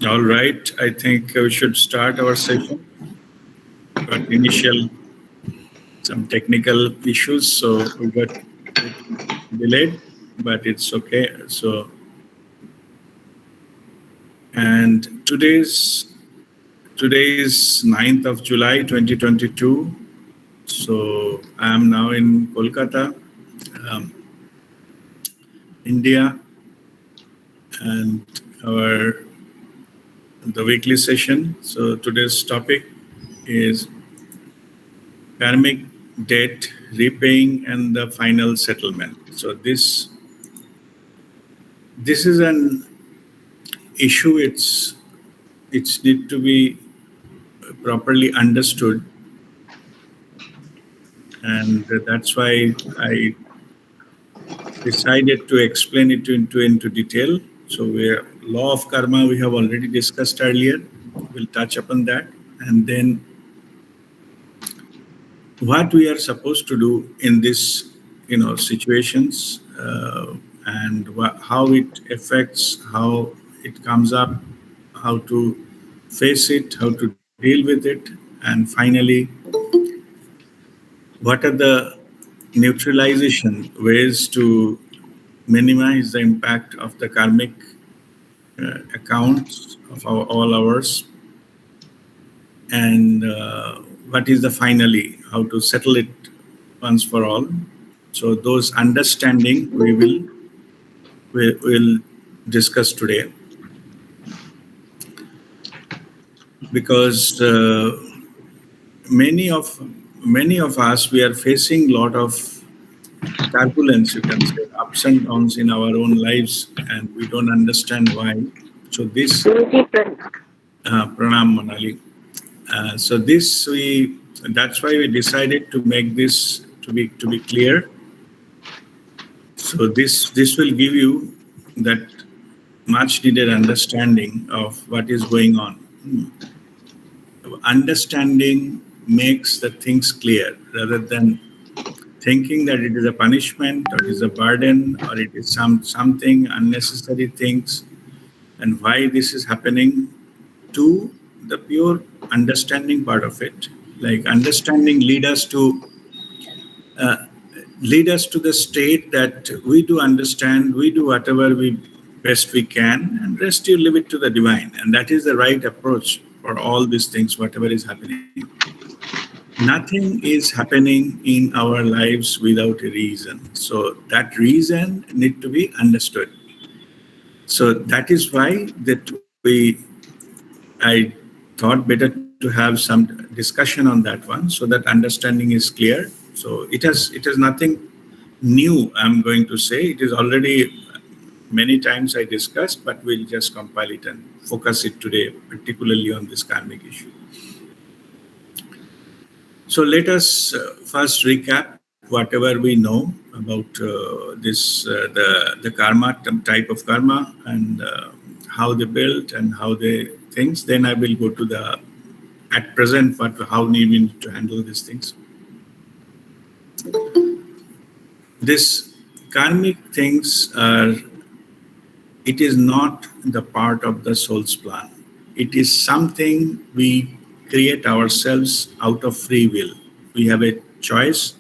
All right, I think we should start our session. Got some technical issues, so we got delayed, but it's okay. So, and today is 9th of July 2022. So I am now in Kolkata, India, and the weekly session. So today's topic is karmic debt, repaying, and the final settlement. So this is an issue. It's need to be properly understood, and that's why I decided to explain it into detail. So law of karma we have already discussed earlier. We'll touch upon that, and then what we are supposed to do in this situations, and how it affects, how it comes up, how to face it, how to deal with it, and finally what are the neutralization ways to minimize the impact of the karmic accounts of all ours, and what is the finally how to settle it once for all. So those understanding we will discuss today, because many of us, we are facing a lot of turbulence, you can say, ups and downs in our own lives, and we don't understand why. So this Pranam Manali. So that's why we decided to make this to be clear. So this will give you that much needed understanding of what is going on. Understanding makes the things clear rather than thinking that it is a punishment or it is a burden or it is something unnecessary things, and why this is happening, to the pure understanding part of it. Like understanding lead us to the state that we do understand, we do whatever best we can, and rest you leave it to the divine. And that is the right approach for all these things, whatever is happening. Nothing is happening in our lives without a reason. So that reason need to be understood. So that is why I thought better to have some discussion on that one, so that understanding is clear. So it has nothing new I'm going to say. It is already many times I discussed, but we'll just compile it and focus it today, particularly on this karmic issue. So let us first recap whatever we know about the karma, type of karma, and how they built and how they things. Then I will go to at present how we need to handle these things. This karmic things it is not the part of the soul's plan. It is something we create ourselves out of free will. We have a choice.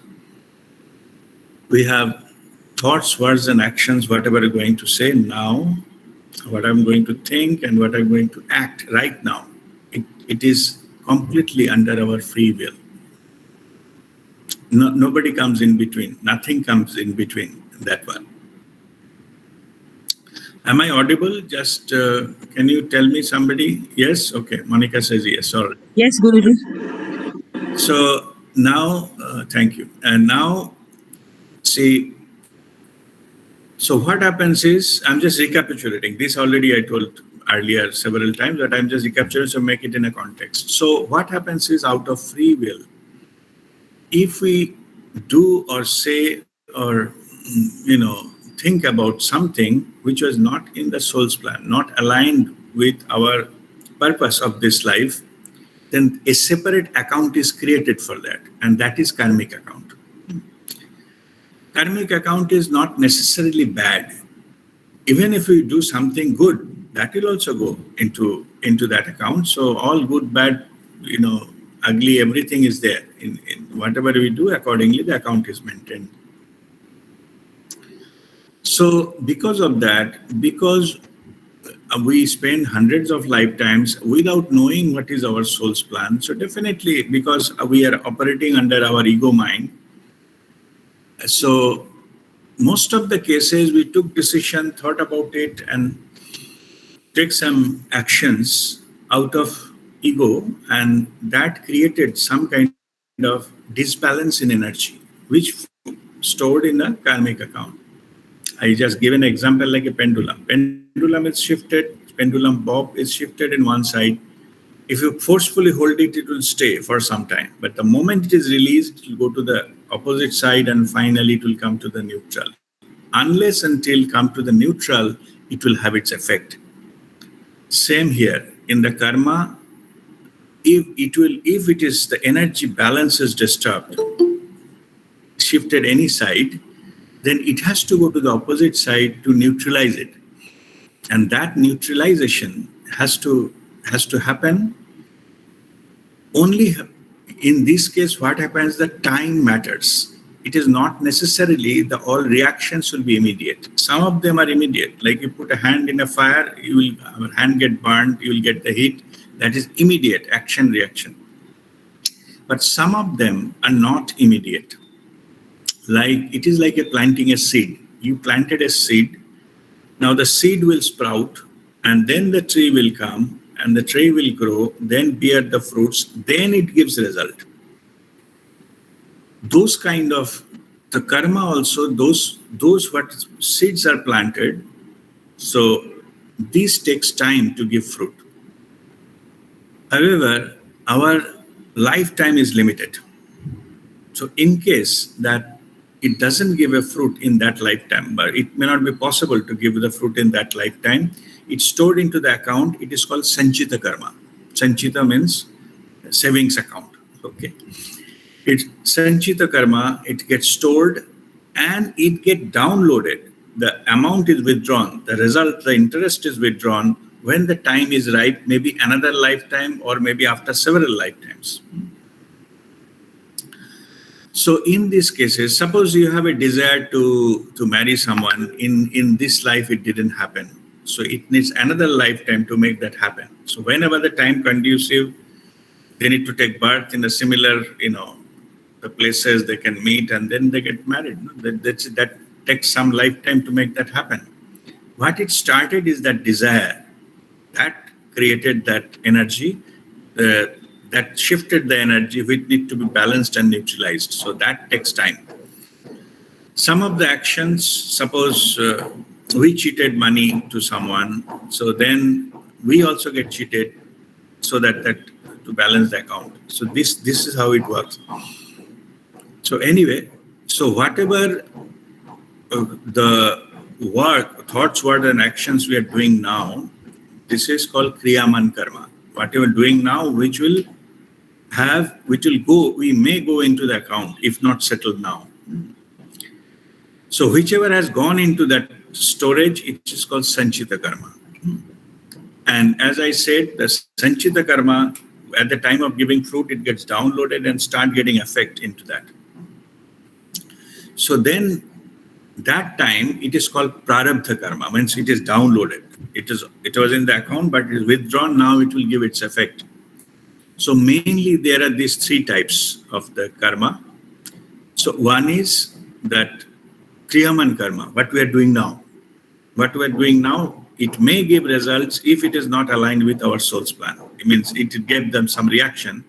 We have thoughts, words, and actions, whatever I'm going to say now, what I'm going to think, and what I'm going to act right now. It is completely under our free will. Nobody comes in between. Nothing comes in between that one. Am I audible? Just can you tell me somebody? Yes? Okay. Monica says yes. All right. Yes, Guruji. So now, thank you. And now, see, so what happens is, I'm just recapitulating. This already I told earlier several times, but I'm just recapitulating, so make it in a context. So what happens is, out of free will, if we do or say or, think about something which was not in the soul's plan, not aligned with our purpose of this life, then a separate account is created for that, and that is karmic account. Karmic account is not necessarily bad. Even if we do something good, that will also go into that account. So all good, bad, ugly, everything is there. In whatever we do, accordingly, the account is maintained. So because of that, because we spend hundreds of lifetimes without knowing what is our soul's plan. So definitely, because we are operating under our ego mind, so most of the cases we took decision, thought about it, and take some actions out of ego, and that created some kind of disbalance in energy, which stored in the karmic account. I just give an example like a pendulum. Pendulum is shifted, pendulum bob is shifted in one side. If you forcefully hold it, it will stay for some time. But the moment it is released, it will go to the opposite side and finally it will come to the neutral. Unless until come to the neutral, it will have its effect. Same here. In the karma, if it is the energy balance is disturbed, shifted any side, then it has to go to the opposite side to neutralize it. And that neutralization has to happen. Only in this case, what happens, the time matters. It is not necessarily all reactions will be immediate. Some of them are immediate. Like you put a hand in a fire, your hand get burned, you will get the heat. That is immediate action reaction. But some of them are not immediate. Like it is like planting a seed. You planted a seed. Now the seed will sprout, and then the tree will come, and the tree will grow, then bear the fruits, then it gives result. Those kind of the karma also, those what seeds are planted, so this takes time to give fruit. However, our lifetime is limited. So in case that it doesn't give a fruit in that lifetime, but it may not be possible to give the fruit in that lifetime, it's stored into the account. It is called Sanchita karma. Sanchita means savings account. Okay. It's Sanchita karma, it gets stored and it gets downloaded. The amount is withdrawn, the result, the interest is withdrawn when the time is right, maybe another lifetime or maybe after several lifetimes. So in these cases, suppose you have a desire to marry someone, in this life it didn't happen. So it needs another lifetime to make that happen. So whenever the time conducive, they need to take birth in a similar, the places they can meet and then they get married. That takes some lifetime to make that happen. What it started is that desire. That created that energy, that shifted the energy which need to be balanced and neutralized. So that takes time. Some of the actions, suppose we cheated money to someone, so then we also get cheated so that to balance the account. So this is how it works. So anyway, so whatever the work, thoughts, words and actions we are doing now, this is called Kriyaman karma. What you are doing now, which will go, we may go into the account if not settled now. So whichever has gone into that storage, it is called Sanchita karma. And as I said, the Sanchita karma, at the time of giving fruit, it gets downloaded and start getting effect into that. So then that time, it is called Prarabdha karma, means it is downloaded. It was in the account, but it is withdrawn, now it will give its effect. So mainly there are these three types of the karma. So one is that Kriyaman karma, what we are doing now. What we are doing now, it may give results if it is not aligned with our soul's plan. It means it gave them some reaction.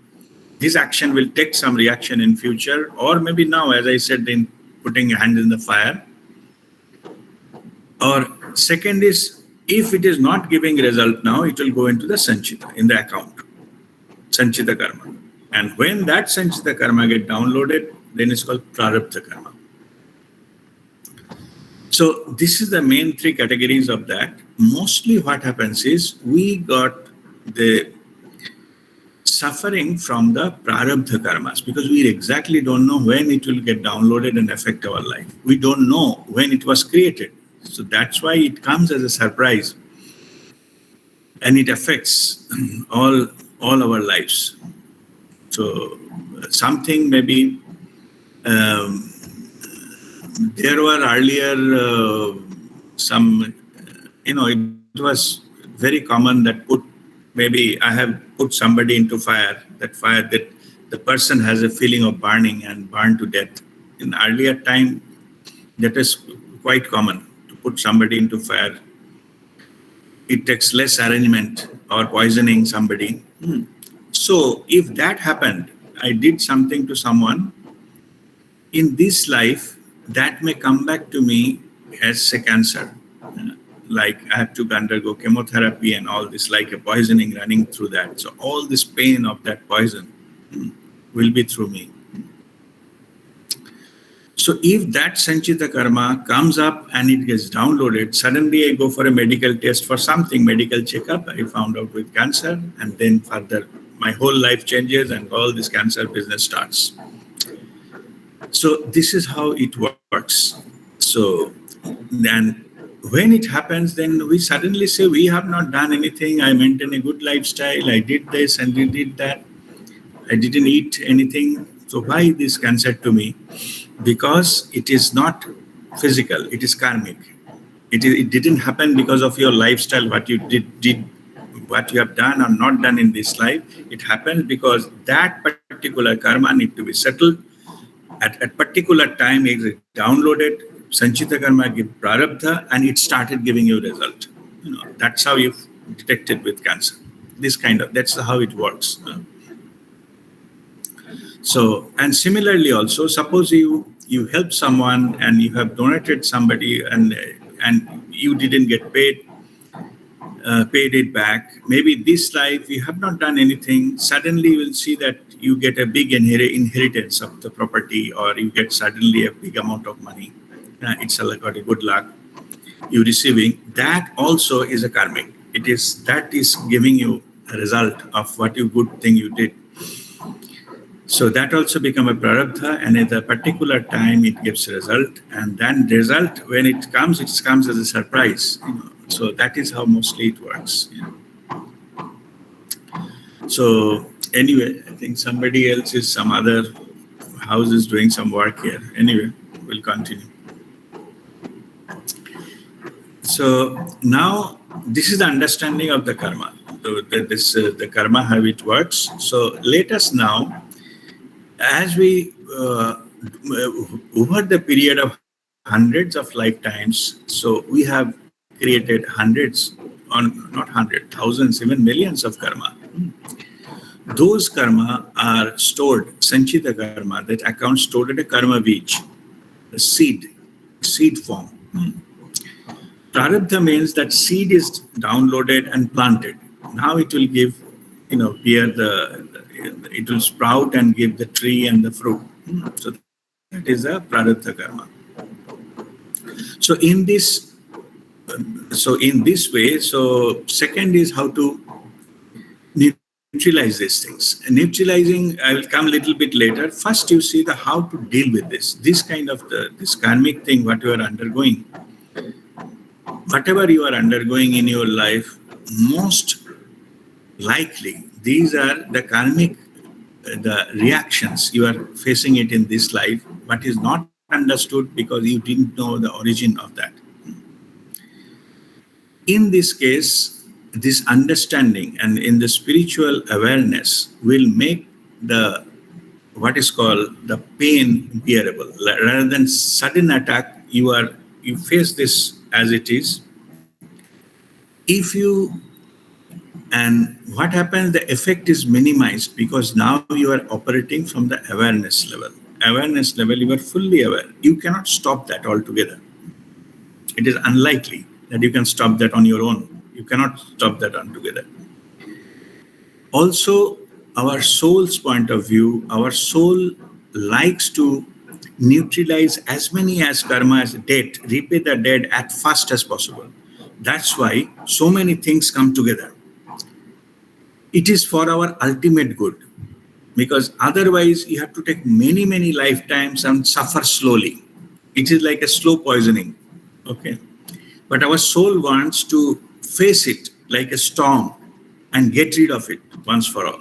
This action will take some reaction in future, or maybe now, as I said, in putting a hand in the fire. Or second is, if it is not giving result now, it will go into the Sanchita, in the account. Sanchita karma. And when that Sanchita karma get downloaded, then it's called Prarabdha karma. So this is the main three categories of that. Mostly what happens is we got the suffering from the Prarabdha karmas because we exactly don't know when it will get downloaded and affect our life. We don't know when it was created. So that's why it comes as a surprise. and it affects all our lives. So something maybe um, there were earlier some, it was very common that maybe I have put somebody into fire, that the person has a feeling of burning and burned to death. In earlier time, that is quite common to put somebody into fire. It takes less arrangement or poisoning somebody. So if that happened, I did something to someone, in this life, that may come back to me as a cancer. Like I have to undergo chemotherapy and all this, like a poisoning running through that. So all this pain of that poison will be through me. So if that Sanchita karma comes up and it gets downloaded, suddenly I go for a medical test for something, medical checkup, I found out with cancer, and then further my whole life changes and all this cancer business starts. So this is how it works. So then when it happens, then we suddenly say, we have not done anything. I maintain a good lifestyle. I did this and I did that. I didn't eat anything. So why this cancer to me? Because it is not physical. It is karmic. It didn't happen because of your lifestyle, what you did, what you have done or not done in this life. It happens because that particular karma need to be settled. At a particular time, it is downloaded, Sanchita karma give prarabdha, and it started giving you result. That's how you detect it with cancer. That's how it works. So, and similarly also, suppose you help someone and you have donated somebody and you didn't get paid it back. Maybe this life you have not done anything. Suddenly you will see that you get a big inheritance of the property, or you get suddenly a big amount of money. It's got a good luck you receiving. That also is a karmic. That is giving you a result of what good thing you did. So that also become a prarabdha, and at a particular time it gives a result, and then result, when it comes as a surprise. So that is how mostly it works. So anyway, I think somebody else some other house is doing some work here. Anyway, we'll continue. So now this is the understanding of the karma. So the karma, how it works. So let us now, as we over the period of hundreds of lifetimes, so we have created hundreds, not hundreds, thousands, even millions of karma. Those karma are stored, Sanchita karma, that account stored at a karma beach, the seed form. Prarabdha means that seed is downloaded and planted. Now it will give, it will sprout and give the tree and the fruit. So that is a prarabdha karma. So in this way, so second is how to neutralize these things. And neutralizing, I will come a little bit later. First, you see how to deal with this kind of this karmic thing, what you are undergoing. Whatever you are undergoing in your life, most likely, these are the karmic, the reactions you are facing it in this life, but is not understood because you didn't know the origin of that. In this case, this understanding and in the spiritual awareness will make what is called the pain bearable. Rather than sudden attack, you face this as it is. And what happens, the effect is minimized because now you are operating from the awareness level. Awareness level, you are fully aware. You cannot stop that altogether. It is unlikely that you can stop that on your own. You cannot stop that altogether. Also, our soul's point of view, our soul likes to neutralize as many as karma as debt, repay the debt as fast as possible. That's why so many things come together. It is for our ultimate good, because otherwise you have to take many, many lifetimes and suffer slowly. It is like a slow poisoning. Okay. But our soul wants to face it like a storm and get rid of it once for all.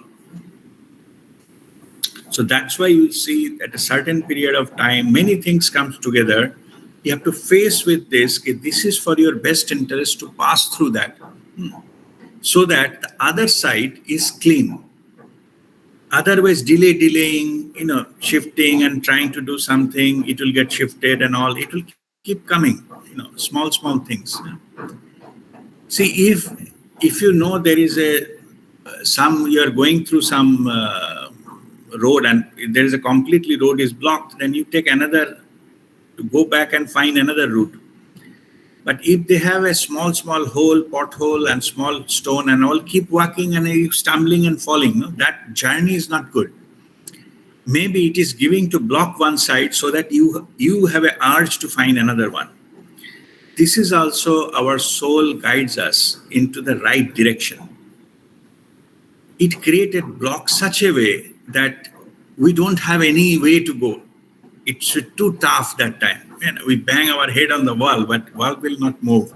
So that's why you see at a certain period of time, many things comes together. You have to face with this. Okay, this is for your best interest to pass through that, so that the other side is clean. Otherwise, delaying, shifting and trying to do something, it will get shifted and all. It will keep coming, small things. See, if you know there is you are going through some road and there is a completely road is blocked, then you take another, go back and find another route. But if they have a small hole, pothole and small stone and all, keep walking and you stumbling and falling, no? That journey is not good. Maybe it is giving to block one side so that you have an urge to find another one. This is also our soul guides us into the right direction. It created blocks such a way that we don't have any way to go. It's too tough that time. We bang our head on the wall, but wall will not move.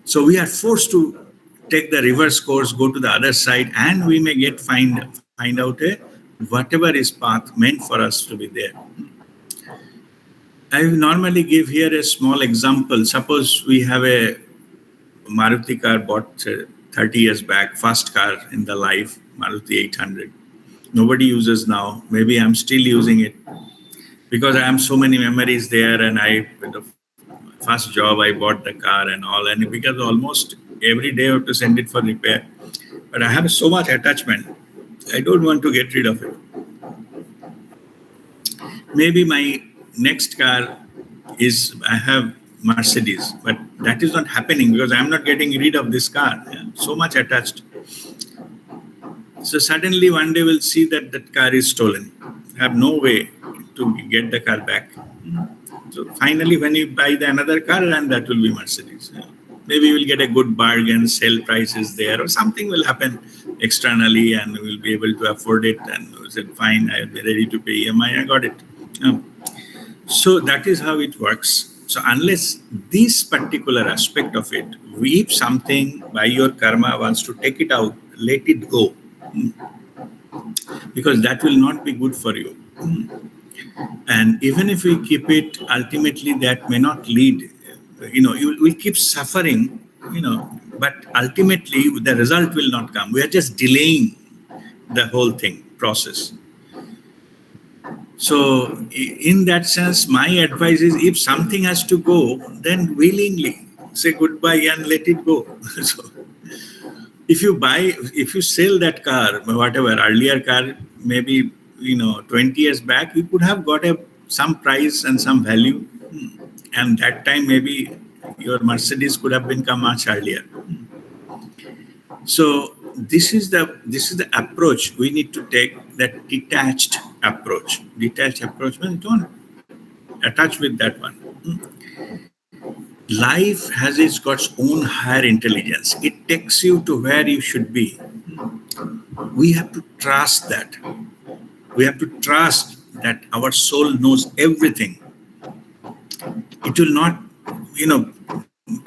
So we are forced to take the reverse course, go to the other side, and we may find out whatever is path meant for us to be there. I normally give here a small example. Suppose we have a Maruti car bought 30 years back, first car in the life, Maruti 800. Nobody uses now. Maybe I'm still using it because I have so many memories there, and the first job I bought the car and all, and because almost every day I have to send it for repair. But I have so much attachment. I don't want to get rid of it. Maybe my next car is, I have Mercedes, but that is not happening because I'm not getting rid of this car. So much attached. So suddenly one day we'll see that car is stolen. I have no way to get the car back. So finally when you buy another car, and that will be Mercedes. Maybe we'll get a good bargain, sale prices there, or something will happen externally and we'll be able to afford it, and we said, fine, I'll be ready to pay EMI, I got it. So that is how it works. So unless this particular aspect of it, if something by your karma wants to take it out, let it go. Because that will not be good for you. And even if we keep it, ultimately that may not lead, you will keep suffering, but ultimately the result will not come. We are just delaying the whole process. So in that sense, my advice is, if something has to go, then willingly say goodbye and let it go. So if you sell that car, whatever, earlier car, maybe, 20 years back, you could have got some price and some value. And that time, maybe your Mercedes could have become much earlier. So this is the approach we need to take, that detached approach. Detached approach means don't attach with that one. Life has got its own higher intelligence. It takes you to where you should be. We have to trust that. We have to trust that our soul knows everything. It will not,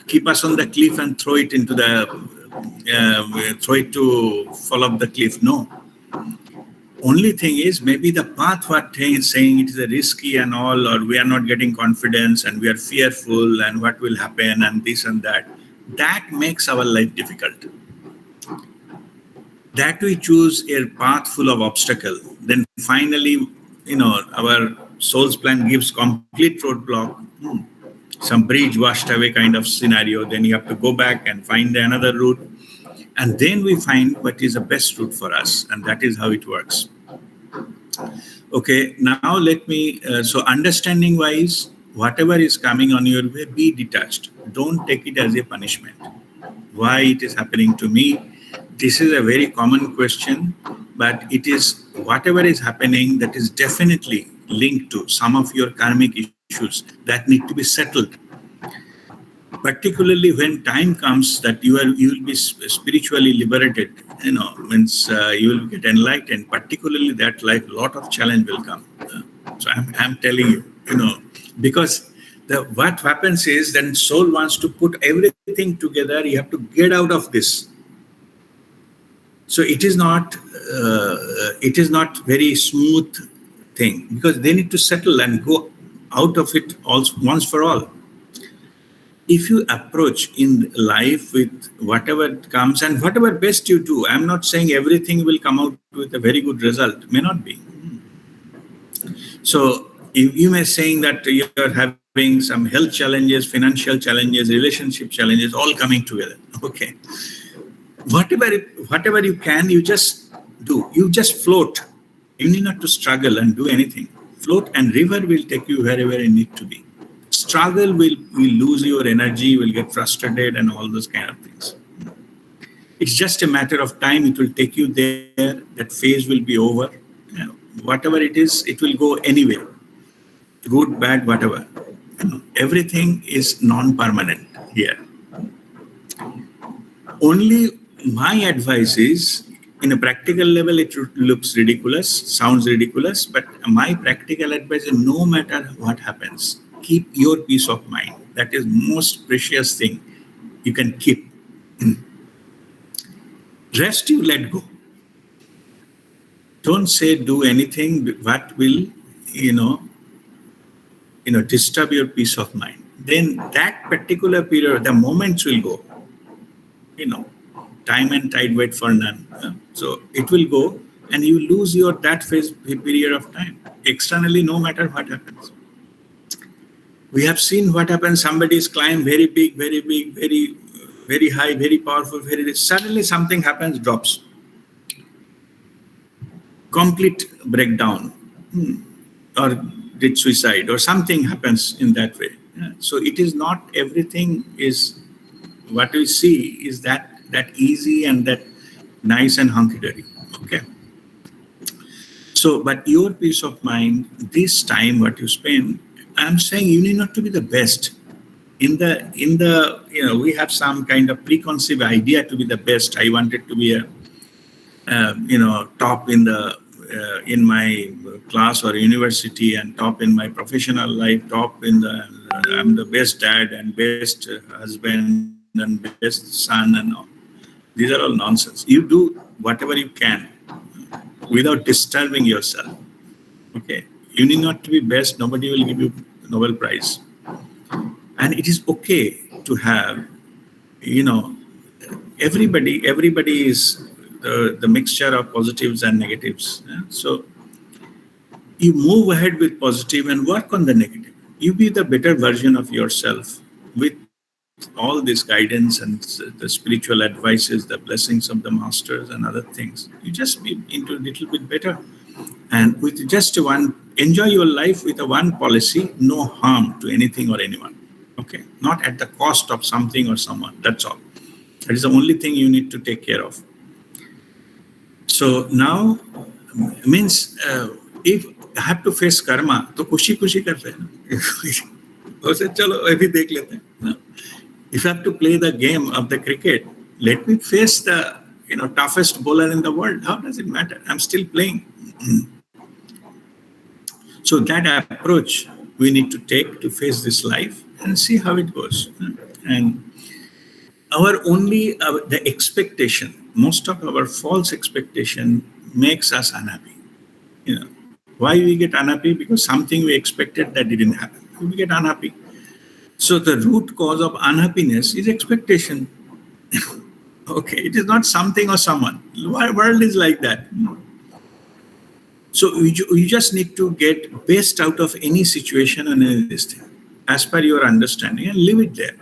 keep us on the cliff and throw it to fall off the cliff. No. Only thing is, maybe the path what is saying it is a risky and all, or we are not getting confidence and we are fearful and what will happen and this and that. That makes our life difficult. That we choose a path full of obstacle, then finally, our soul's plan gives complete roadblock, some bridge washed away kind of scenario. Then you have to go back and find another route. And then we find what is the best route for us. And that is how it works. Okay, now let me, so understanding wise, whatever is coming on your way, be detached. Don't take it as a punishment. Why it is happening to me? This is a very common question, but it is whatever is happening that is definitely linked to some of your karmic issues that need to be settled. Particularly when time comes that you will be spiritually liberated, means you will get enlightened. Particularly that life, lot of challenge will come. So I'm telling you, because what happens is then soul wants to put everything together. You have to get out of this. So it is not very smooth thing, because they need to settle and go out of it also once for all. If you approach in life with whatever comes and whatever best you do, I'm not saying everything will come out with a very good result, may not be. So you may saying that you are having some health challenges, financial challenges, relationship challenges, all coming together. Okay. Whatever you can, you just do. You just float. You need not to struggle and do anything. Float, and river will take you wherever you need to be. Struggle will lose your energy, will get frustrated and all those kind of things. It's just a matter of time. It will take you there. That phase will be over. You know, whatever it is, it will go anywhere. Good, bad, whatever. You know, everything is non-permanent here. Only my advice is, in a practical level, it looks ridiculous, sounds ridiculous, but my practical advice is, no matter what happens, keep your peace of mind. That is most precious thing you can keep. Rest you let go. Don't say do anything what will, disturb your peace of mind. Then that particular period, the moments will go. Time and tide wait for none. So it will go, and you lose your that period of time. Externally, no matter what happens. We have seen what happens. Somebody is climbed very big, very high, very powerful, very rich. Suddenly something happens, drops. Complete breakdown, or did suicide, or something happens in that way. So it is not everything is what we see is that easy and that nice and hunky-dory. Okay. So, but your peace of mind, this time what you spend, I'm saying you need not to be the best. In the we have some kind of preconceived idea to be the best. I wanted to be a top in my class or university, and top in my professional life, top in I'm the best dad and best husband and best son and all. These are all nonsense. You do whatever you can without disturbing yourself. Okay. You need not to be best. Nobody will give you Nobel Prize. And it is okay to have, everybody is the mixture of positives and negatives. So you move ahead with positive and work on the negative. You be the better version of yourself with all this guidance and the spiritual advices, the blessings of the masters and other things. You just be into a little bit better. And with just enjoy your life with a one policy, no harm to anything or anyone. Okay. Not at the cost of something or someone. That's all. That is the only thing you need to take care of. So now, means if I have to face karma, तो खुशी करते हैं ना. उसे चलो अभी देख लेते हैं. If I have to play the game of the cricket, let me face the toughest bowler in the world. How does it matter? I'm still playing. So that approach we need to take to face this life and see how it goes. And the expectation, most of our false expectation makes us unhappy. Why we get unhappy? Because something we expected that didn't happen. We get unhappy. So the root cause of unhappiness is expectation. Okay, it is not something or someone. The world is like that. So you just need to get best out of any situation and any this thing, as per your understanding, and leave it there.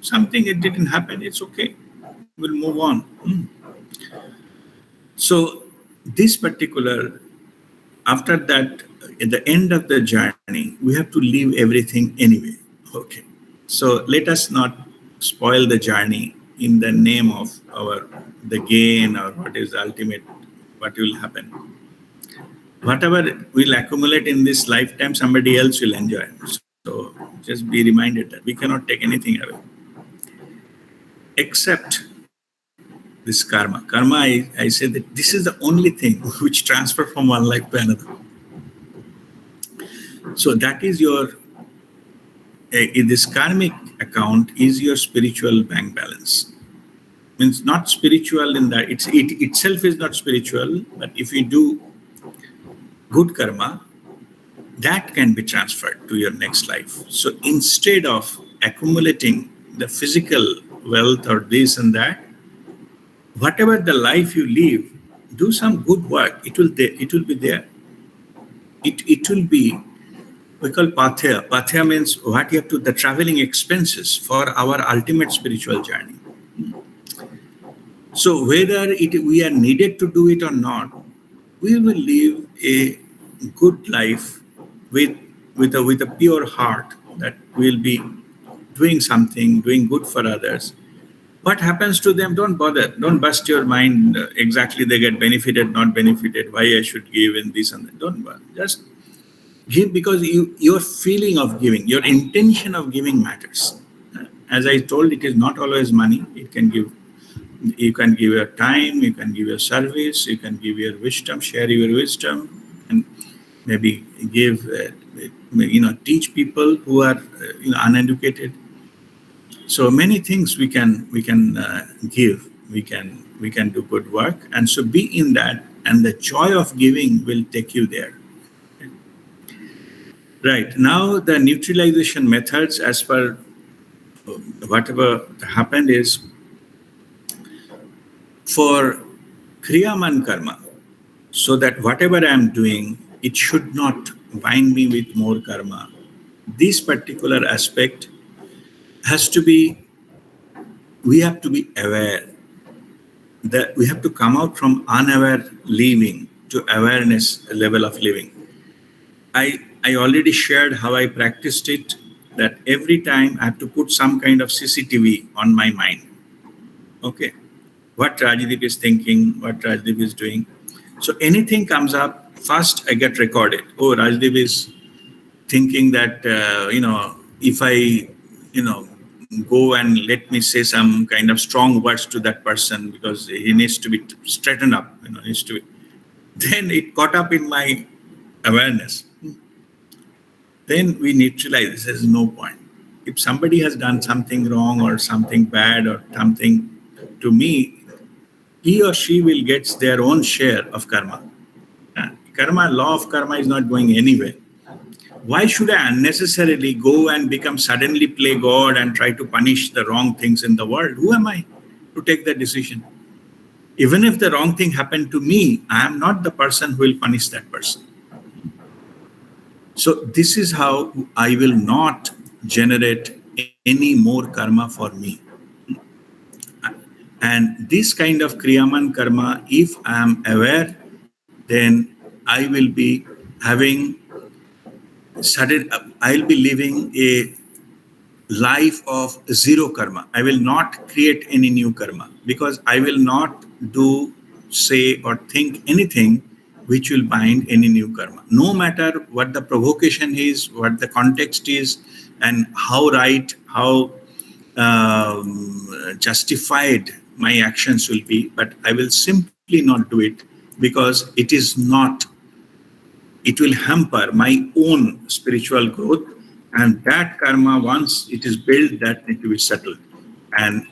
Something it didn't happen, it's okay. We'll move on. So this particular, after that, at the end of the journey, we have to leave everything anyway. Okay. So let us not spoil the journey in the name of the gain or what is ultimate, what will happen. Whatever will accumulate in this lifetime, somebody else will enjoy. So just be reminded that we cannot take anything away. Except this karma. Karma, I say that this is the only thing which transfer from one life to another. So that is your this karmic account is your spiritual bank balance. Means not spiritual in that it itself is not spiritual, but if you do good karma, that can be transferred to your next life. So instead of accumulating the physical wealth or this and that, whatever the life you live, do some good work. It will be there. It will be, we call pathya. Pathya means what you have to, the traveling expenses for our ultimate spiritual journey. So whether we are needed to do it or not, we will live a good life with a pure heart that will be doing something, doing good for others. What happens to them, don't bother. Don't bust your mind exactly they get benefited, not benefited, why I should give and this and that. Don't bother. Just give, because your feeling of giving, your intention of giving matters. As I told, it is not always money. You can give your time, you can give your service, you can give your wisdom, share your wisdom, and maybe give, teach people who are uneducated. So many things we can give. We can do good work, and so be in that, and the joy of giving will take you there. Right now, the neutralization methods, as per whatever happened, is for Kriyaman karma, so that whatever I am doing, it should not bind me with more karma. This particular aspect has to be, we have to be aware that we have to come out from unaware living to awareness level of living. I already shared how I practiced it, that every time I have to put some kind of CCTV on my mind. Okay. What Rajdeep is thinking, what Rajdeep is doing. So anything comes up, first I get recorded. Oh, Rajdeep is thinking that, if I, go and let me say some kind of strong words to that person because he needs to be straightened up, needs to be. Then it caught up in my awareness. Then we neutralize. There's no point. If somebody has done something wrong or something bad or something to me, he or she will get their own share of karma. Karma, law of karma is not going anywhere. Why should I unnecessarily go and suddenly play God and try to punish the wrong things in the world? Who am I to take that decision? Even if the wrong thing happened to me, I am not the person who will punish that person. So this is how I will not generate any more karma for me. And this kind of Kriyaman karma, if I am aware, then I will be having I'll be living a life of zero karma. I will not create any new karma because I will not do, say, or think anything which will bind any new karma. No matter what the provocation is, what the context is, and how right, how justified my actions will be, but I will simply not do it because it will hamper my own spiritual growth, and that karma, once it is built, that need to be settled. And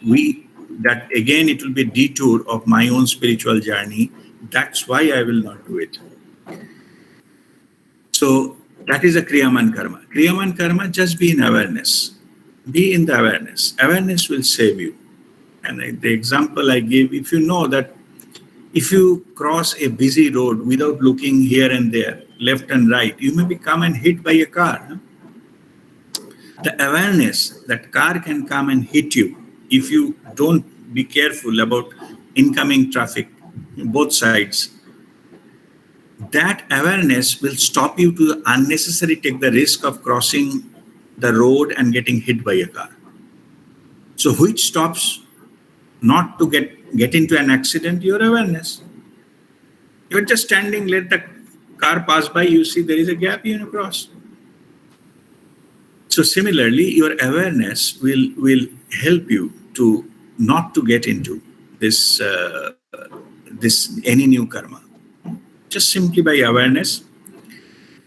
that again, it will be a detour of my own spiritual journey. That's why I will not do it. So that is a Kriyaman karma. Kriyaman karma, just be in awareness. Be in the awareness. Awareness will save you. And the example I give, if you know that if you cross a busy road without looking here and there, left and right, you may become and hit by a car. No? The awareness that car can come and hit you if you don't be careful about incoming traffic, both sides. That awareness will stop you to unnecessarily take the risk of crossing the road and getting hit by a car. So which stops not to get into an accident? Your awareness. You're just standing, let the car pass by, you see there is a gap, you cross. So similarly, your awareness will help you to not to get into this any new karma. Just simply by awareness.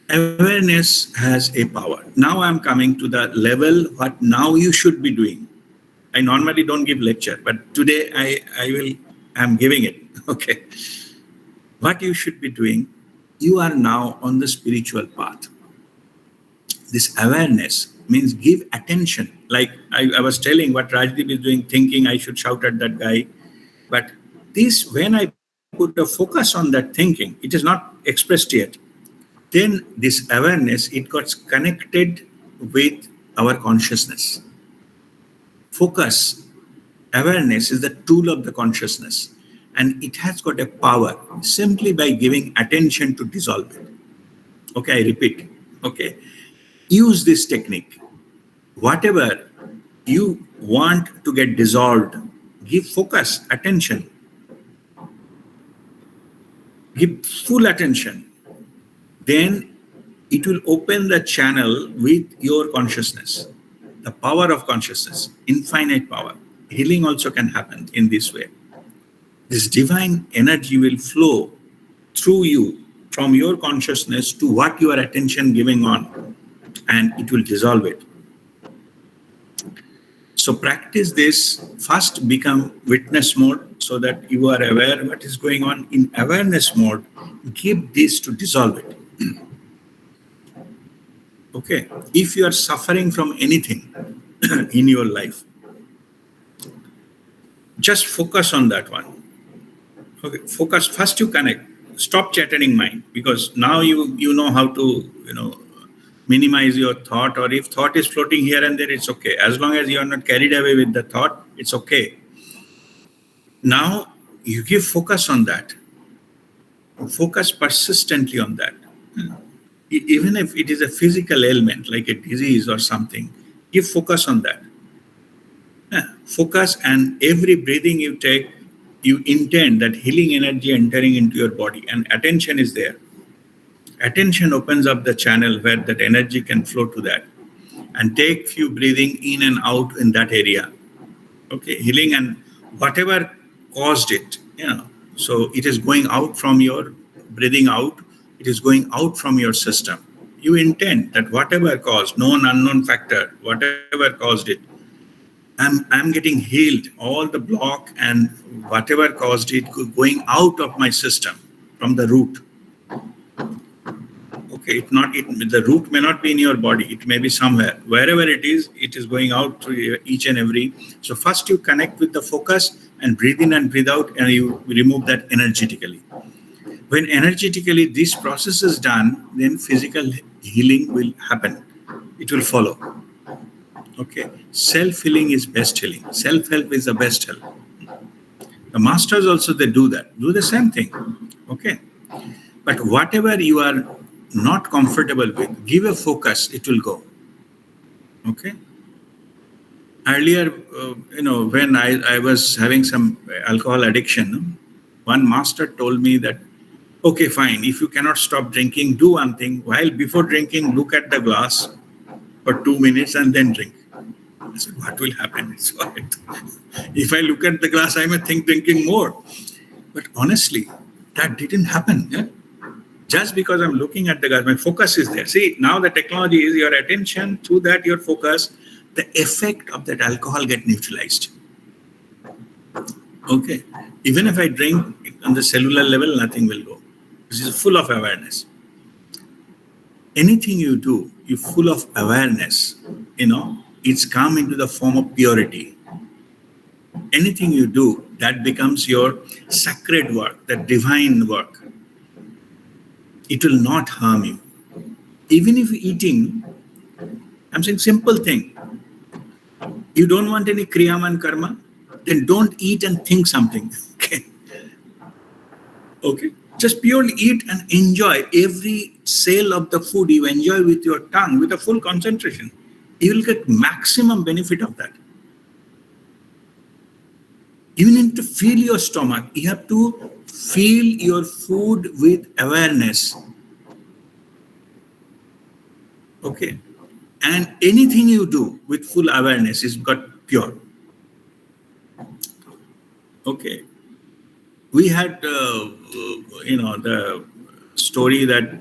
Awareness has a power. Now I'm coming to the level what now you should be doing. I normally don't give lecture, but today I'm giving it. Okay. What you should be doing, you are now on the spiritual path. This awareness means give attention. Like I was telling what Rajdeep is doing, thinking I should shout at that guy. But this, when I put a focus on that thinking, it is not expressed yet. Then this awareness, it got connected with our consciousness. Focus, awareness is the tool of the consciousness, and it has got a power simply by giving attention to dissolve it. Okay, I repeat. Okay, use this technique. Whatever you want to get dissolved, give focus, attention, give full attention. Then it will open the channel with your consciousness, the power of consciousness, infinite power. Healing also can happen in this way. This divine energy will flow through you from your consciousness to what your attention giving on, and it will dissolve it. So practice this. First become witness mode so that you are aware what is going on. In awareness mode, give this to dissolve it. Okay, if you are suffering from anything in your life, just focus on that one. Okay, focus. First you connect. Stop chattering mind, because now you know how to minimize your thought, or if thought is floating here and there, it's okay. As long as you are not carried away with the thought, it's okay. Now you give focus on that. Focus persistently on that. Even if it is a physical ailment like a disease or something, give focus on that. Focus, and every breathing you take, you intend that healing energy entering into your body, and attention is there. Attention opens up the channel where that energy can flow to that, and take few breathing in and out in that area. Okay, healing and whatever caused it, so it is going out from your breathing out, it is going out from your system. You intend that whatever caused, known, unknown factor, whatever caused it, I'm getting healed, all the block and whatever caused it going out of my system from the root. Okay, the root may not be in your body, it may be somewhere. Wherever it is going out through each and every. So first you connect with the focus and breathe in and breathe out, and you remove that energetically. When energetically this process is done, then physical healing will happen. It will follow. Okay, self-healing is best healing. Self-help is the best help. The masters also, they do that. Do the same thing. Okay, but whatever you are not comfortable with, give a focus, it will go. Okay. Earlier, when I was having some alcohol addiction, one master told me that, okay, fine, if you cannot stop drinking, do one thing. While before drinking, look at the glass for 2 minutes and then drink. I said, what will happen? So if I look at the glass, I may think drinking more. But honestly, that didn't happen. Yeah? Just because I'm looking at the glass, my focus is there. See, now the technology is your attention, through that your focus, the effect of that alcohol get neutralized. Okay. Even if I drink on the cellular level, nothing will go. This is full of awareness. Anything you do, you're full of awareness, it's come into the form of purity. Anything you do, that becomes your sacred work, that divine work. It will not harm you. Even if you're eating, I'm saying simple thing. You don't want any Kriya and Karma, then don't eat and think something. Okay. Just purely eat and enjoy every cell of the food you enjoy with your tongue, with a full concentration. You will get maximum benefit of that. You need to feel your stomach. You have to feel your food with awareness. Okay. And anything you do with full awareness is got pure. Okay. We had, the story that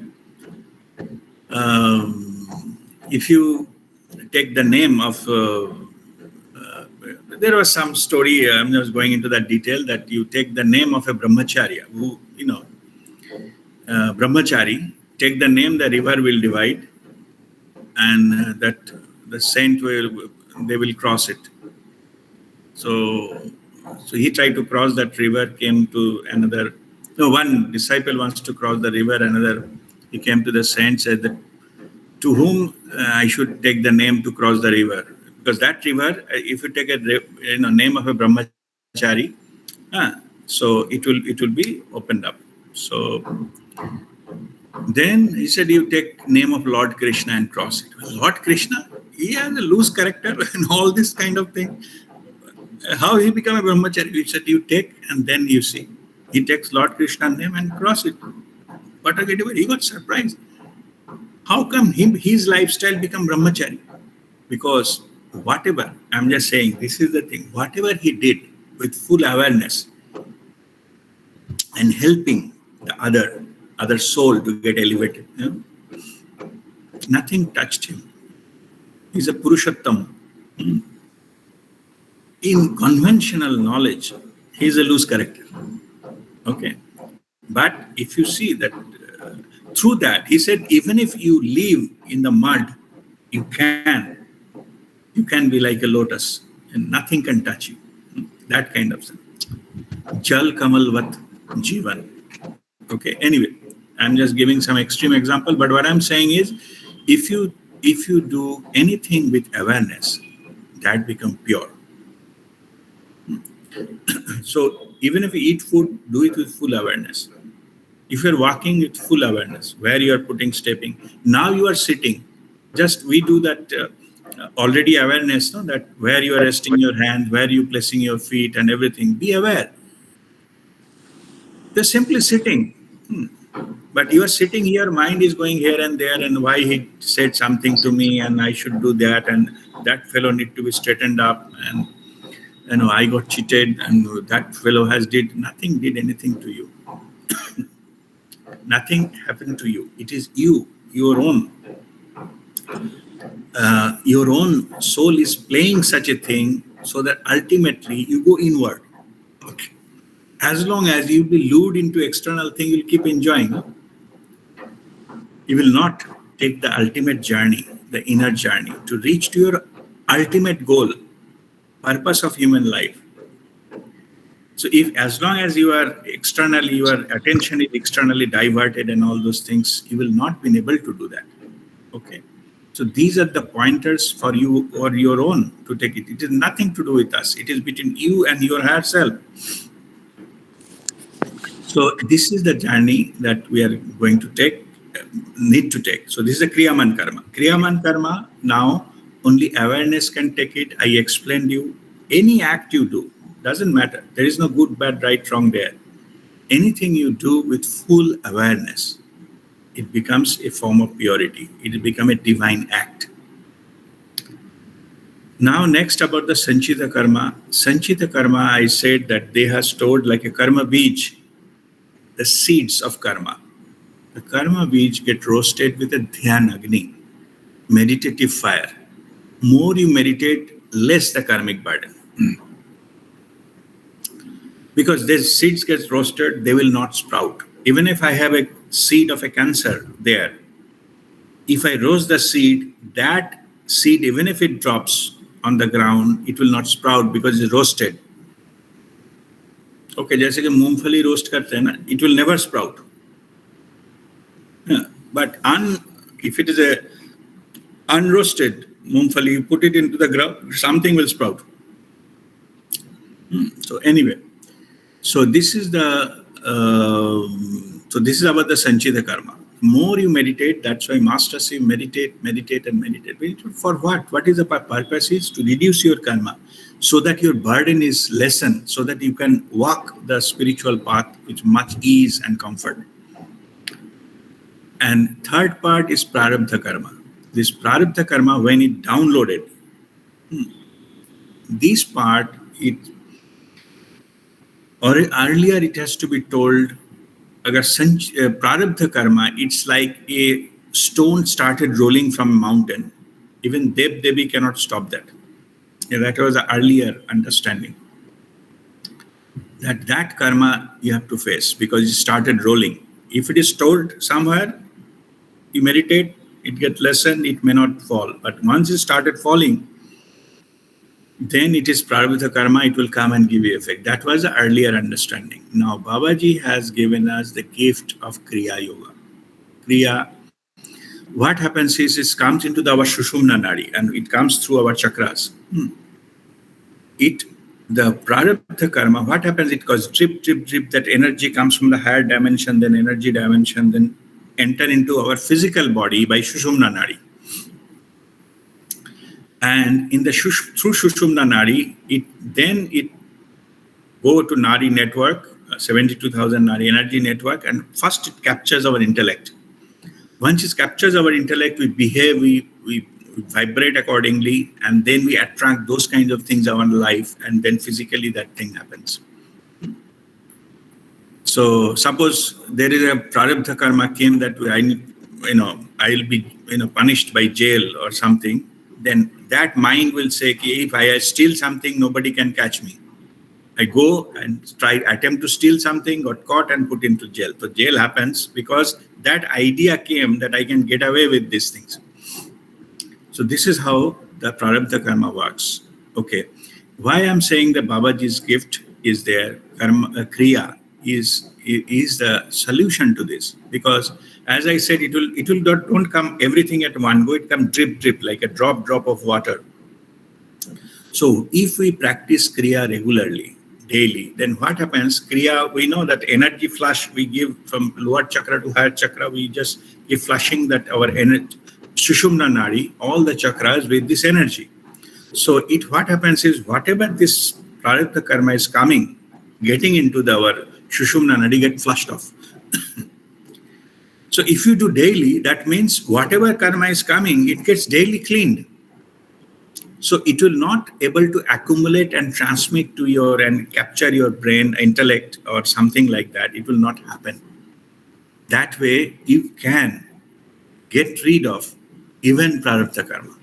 If you take the name of, there was some story, I'm just going into that detail, that you take the name of a brahmacharya, who, brahmachari, take the name, the river will divide, and that the saint they will cross it. So he tried to cross that river, came to another, no, one disciple wants to cross the river, another, he came to the saint, said that, to whom I should take the name to cross the river? Because that river, if you take a name of a brahmachari, so it will be opened up. So then he said, you take name of Lord Krishna and cross it. Lord Krishna, he has a loose character and all this kind of thing. How he become a brahmachari? He said, you take and then you see. He takes Lord Krishna's name and cross it. But he got surprised. How come his lifestyle become brahmachari? Because whatever, I'm just saying, this is the thing, whatever he did with full awareness and helping the other soul to get elevated, nothing touched him. He's a Purushottam. In conventional knowledge, he's a loose character. Okay. But if you see that through that, he said, even if you live in the mud, you can be like a lotus and nothing can touch you. That kind of thing. Jal Kamalvat Jivan. Okay, anyway, I'm just giving some extreme example, but what I'm saying is, if you do anything with awareness, that becomes pure. So even if you eat food, do it with full awareness. If you're walking with full awareness, where you are putting stepping, now you are sitting, just we do that already awareness, no? That where you are resting your hand, where you placing your feet and everything, be aware. They're simply sitting. But you are sitting here, mind is going here and there, and why he said something to me and I should do that, and that fellow need to be straightened up, and I got cheated and that fellow nothing did anything to you. Nothing happened to you. It is you, your own soul is playing such a thing so that ultimately you go inward. Okay. As long as you be lured into external thing, you'll keep enjoying. You will not take the ultimate journey, the inner journey, to reach to your ultimate goal, purpose of human life. So if as long as your attention is externally diverted and all those things, you will not be able to do that. Okay. So these are the pointers for you or your own to take it. It is nothing to do with us. It is between you and your higher self. So this is the journey that we are going to need to take. So this is a Kriyaman Karma. Kriyaman Karma, now only awareness can take it. I explained you, any act you do, doesn't matter. There is no good, bad, right, wrong there. Anything you do with full awareness, it becomes a form of purity. It will become a divine act. Now next about the Sanchita Karma. Sanchita Karma, I said that they have stored like a Karma Bij, the seeds of karma. The Karma Bij get roasted with a Dhyan Agni, meditative fire. More you meditate, less the karmic burden. Because these seeds get roasted, they will not sprout. Even if I have a seed of a cancer there, if I roast the seed, that seed, even if it drops on the ground, it will not sprout because it's roasted. Okay, जैसे कि मूंगफली roast करते हैं ना, it will never sprout. Yeah. But if it is a unroasted मूंगफली, you put it into the ground, something will sprout. So anyway, so this is about the Sanchita Karma. More you meditate, that's why Master says meditate. For what? What is the purpose? Is to reduce your karma so that your burden is lessened, so that you can walk the spiritual path with much ease and comfort. And third part is Prarabdha Karma. This Prarabdha Karma, when it downloaded, this part, earlier it has to be told, Prarabdha Karma, it's like a stone started rolling from a mountain, even Dev Devi cannot stop that. Yeah, that was the earlier understanding. That karma you have to face because it started rolling. If it is stored somewhere, you meditate, it gets lessened, it may not fall. But once it started falling, then it is prarabdha karma, it will come and give you effect. That was the earlier understanding. Now, Babaji has given us the gift of Kriya Yoga. Kriya, what happens is it comes into our Sushumna Nadi and it comes through our chakras. The prarabdha karma, what happens? It goes drip, drip, drip. That energy comes from the higher dimension, then energy dimension, then enter into our physical body by Sushumna Nadi. And in the through Sushumna Nadi, it go to Nadi network, 72,000 Nadi energy network, and first it captures our intellect. Once it captures our intellect, we behave, we vibrate accordingly, and then we attract those kinds of things in our life, and then physically that thing happens. So suppose there is a prarabdha karma came that I'll be punished by jail or something, then that mind will say, if I steal something, nobody can catch me. I go and attempt to steal something, got caught and put into jail. So jail happens because that idea came that I can get away with these things. So this is how the prarabdha karma works. Okay. Why I'm saying that Babaji's gift is there, Kriya is the solution to this. Because as I said, it will don't come everything at one go, it comes drip, drip, like a drop of water. So if we practice Kriya regularly, daily, then what happens? Kriya, we know that energy flush we give from lower chakra to higher chakra, we just give flushing that our energy, Sushumna Nadi, all the chakras with this energy. So what happens is whatever this prarabdha karma is coming, getting into our Sushumna Nadi get flushed off. So if you do daily, that means whatever karma is coming, it gets daily cleaned. So it will not able to accumulate and transmit to your and capture your brain, intellect or something like that. It will not happen. That way you can get rid of even prarabdha karma.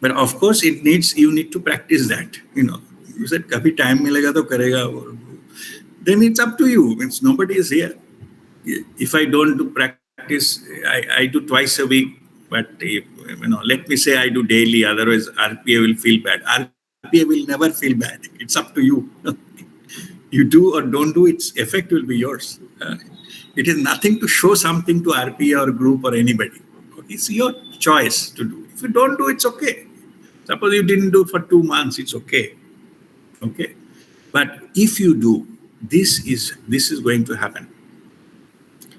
But of course you need to practice that. You said, "Kabhi time milega to karega." Then it's up to you. It's nobody is here. If I don't do practice, I do twice a week. But let me say I do daily. Otherwise, RPA will feel bad. RPA will never feel bad. It's up to you. You do or don't do, its effect will be yours. It is nothing to show something to RPA or group or anybody. It's your choice to do. If you don't do, it's okay. Suppose you didn't do for 2 months, it's okay. Okay. But if you do, this is going to happen.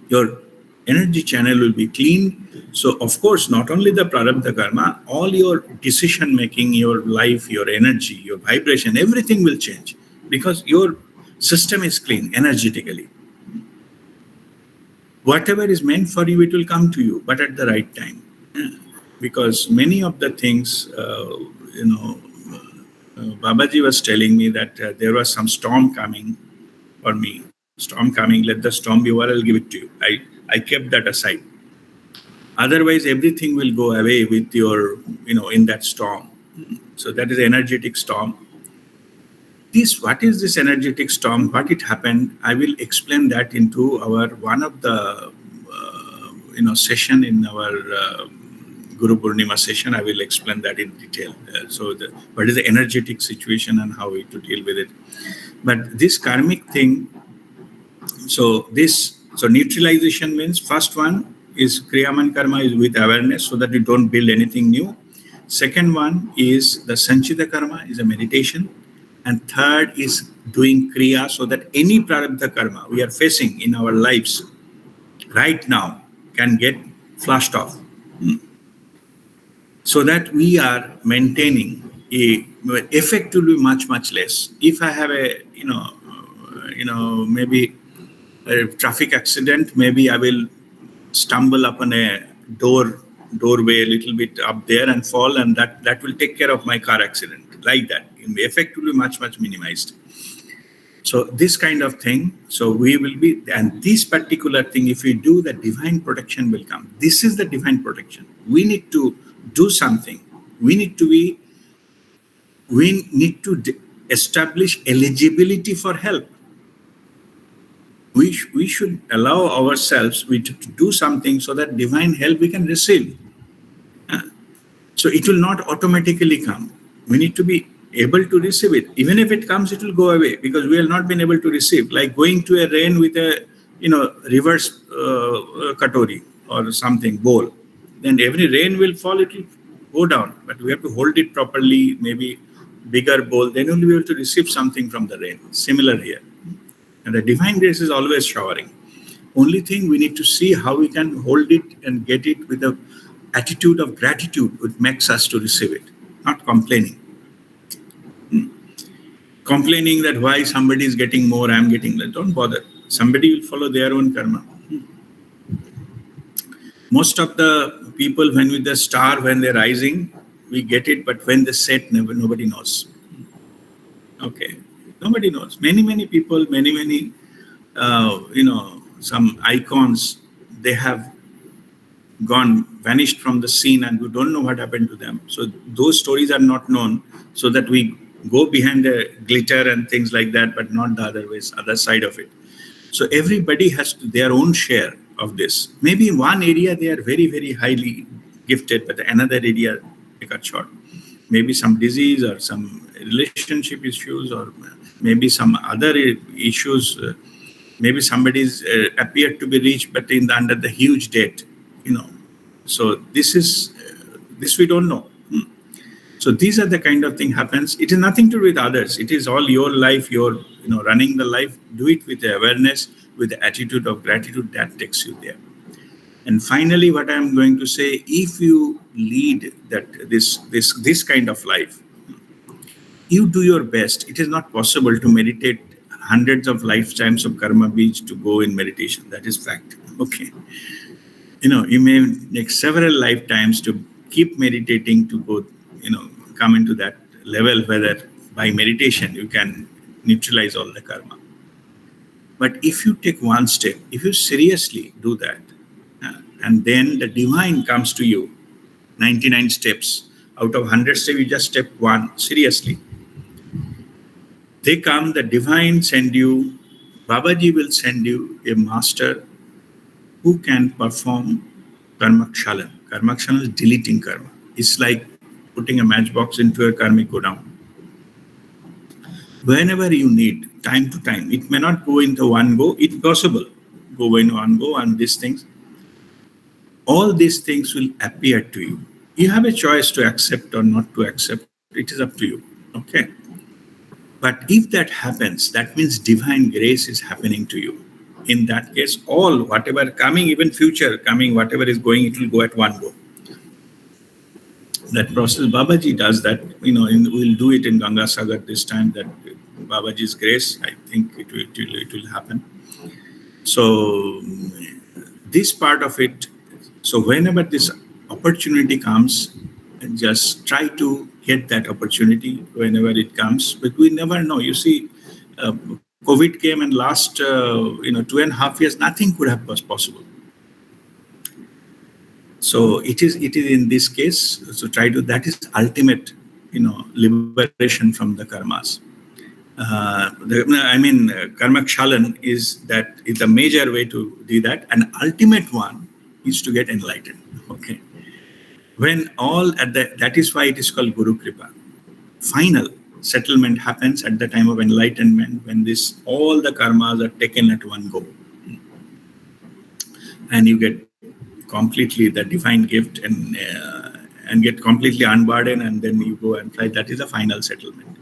Your energy channel will be clean. So, of course, not only the prarabdha karma, all your decision making, your life, your energy, your vibration, everything will change because your system is clean energetically. Whatever is meant for you, it will come to you, but at the right time. Because many of the things, Babaji was telling me that there was some storm coming for me. Storm coming, let the storm be what, I'll give it to you. I kept that aside. Otherwise, everything will go away with your, in that storm. So that is energetic storm. What is this energetic storm? What it happened? I will explain that into one of the, session in our Guru Purnima session. I will explain that in detail. What is the energetic situation and how to deal with it. But this karmic thing, so neutralization means first one is Kriyaman Karma is with awareness so that you don't build anything new. Second one is the Sanchita Karma is a meditation. And third is doing Kriya so that any prarabdha karma we are facing in our lives right now can get flushed off. So that we are maintaining effectively much, much less. If I have maybe a traffic accident, maybe I will stumble upon a doorway a little bit up there and fall, and that will take care of my car accident. Like that, effectively much, much minimized. So this kind of thing, so we will be, and this particular thing, if we do, the divine protection will come. This is the divine protection. We need to do something. We need to establish eligibility for help. We should allow ourselves to do something so that divine help we can receive. So it will not automatically come. We need to be able to receive it. Even if it comes, it will go away because we have not been able to receive. Like going to a rain with a reverse katori or something bowl. Then every rain will fall, it will go down. But we have to hold it properly, maybe bigger bowl. Then only we will to receive something from the rain. Similar here. And the divine grace is always showering. Only thing we need to see how we can hold it and get it with a attitude of gratitude, which makes us to receive it, not complaining. Complaining that why somebody is getting more, I'm getting less. Don't bother. Somebody will follow their own karma. Most of the people, when with the star, when they're rising, we get it, but when they set, nobody knows. Okay, nobody knows. Many people, many, some icons, they have vanished from the scene and we don't know what happened to them. So those stories are not known, so that we go behind the glitter and things like that, but not the other side of it. So everybody has their own share of this. Maybe in one area they are very, very highly gifted, but another area they got short. Maybe some disease or some relationship issues, or maybe some other issues. Maybe somebody's appeared to be rich, but under the huge debt. So this we don't know. So these are the kind of thing happens. It is nothing to do with others. It is all your life. You're running the life. Do it with the awareness, with the attitude of gratitude that takes you there. And finally, what I'm going to say: if you lead this kind of life, you do your best. It is not possible to meditate hundreds of lifetimes of karma beach to go in meditation. That is fact. Okay. You may take several lifetimes to keep meditating to go, come into that level where by meditation you can neutralize all the karma. But if you take one step, if you seriously do that, and then the divine comes to you, 99 steps, out of 100 steps, you just step one, seriously. They come, the divine send you, Babaji will send you a master who can perform Karmakshalan. Karmakshalan is deleting karma. It's like putting a matchbox into a karmic go down. Whenever you need, time to time, it may not go into one go, it's possible. Go in one go and these things. All these things will appear to you. You have a choice to accept or not to accept. It is up to you. Okay. But if that happens, that means divine grace is happening to you. In that case, whatever coming, even future coming, whatever is going, it will go at one go. That process, Babaji does that, we'll do it in Ganga Sagar this time, that Babaji's grace, I think it will happen. So this part of it, so whenever this opportunity comes, just try to get that opportunity whenever it comes, but we never know. You see, COVID came and last 2.5 years, nothing could have was possible. So it is in this case. So that is ultimate, liberation from the karmas. Karmakshalan is the major way to do that. And ultimate one is to get enlightened. Okay. When that is why it is called Guru Kripa. Final settlement happens at the time of enlightenment, when all the karmas are taken at one go. And you get completely the divine gift and get completely unburdened, and then you go and fly. That is a final settlement.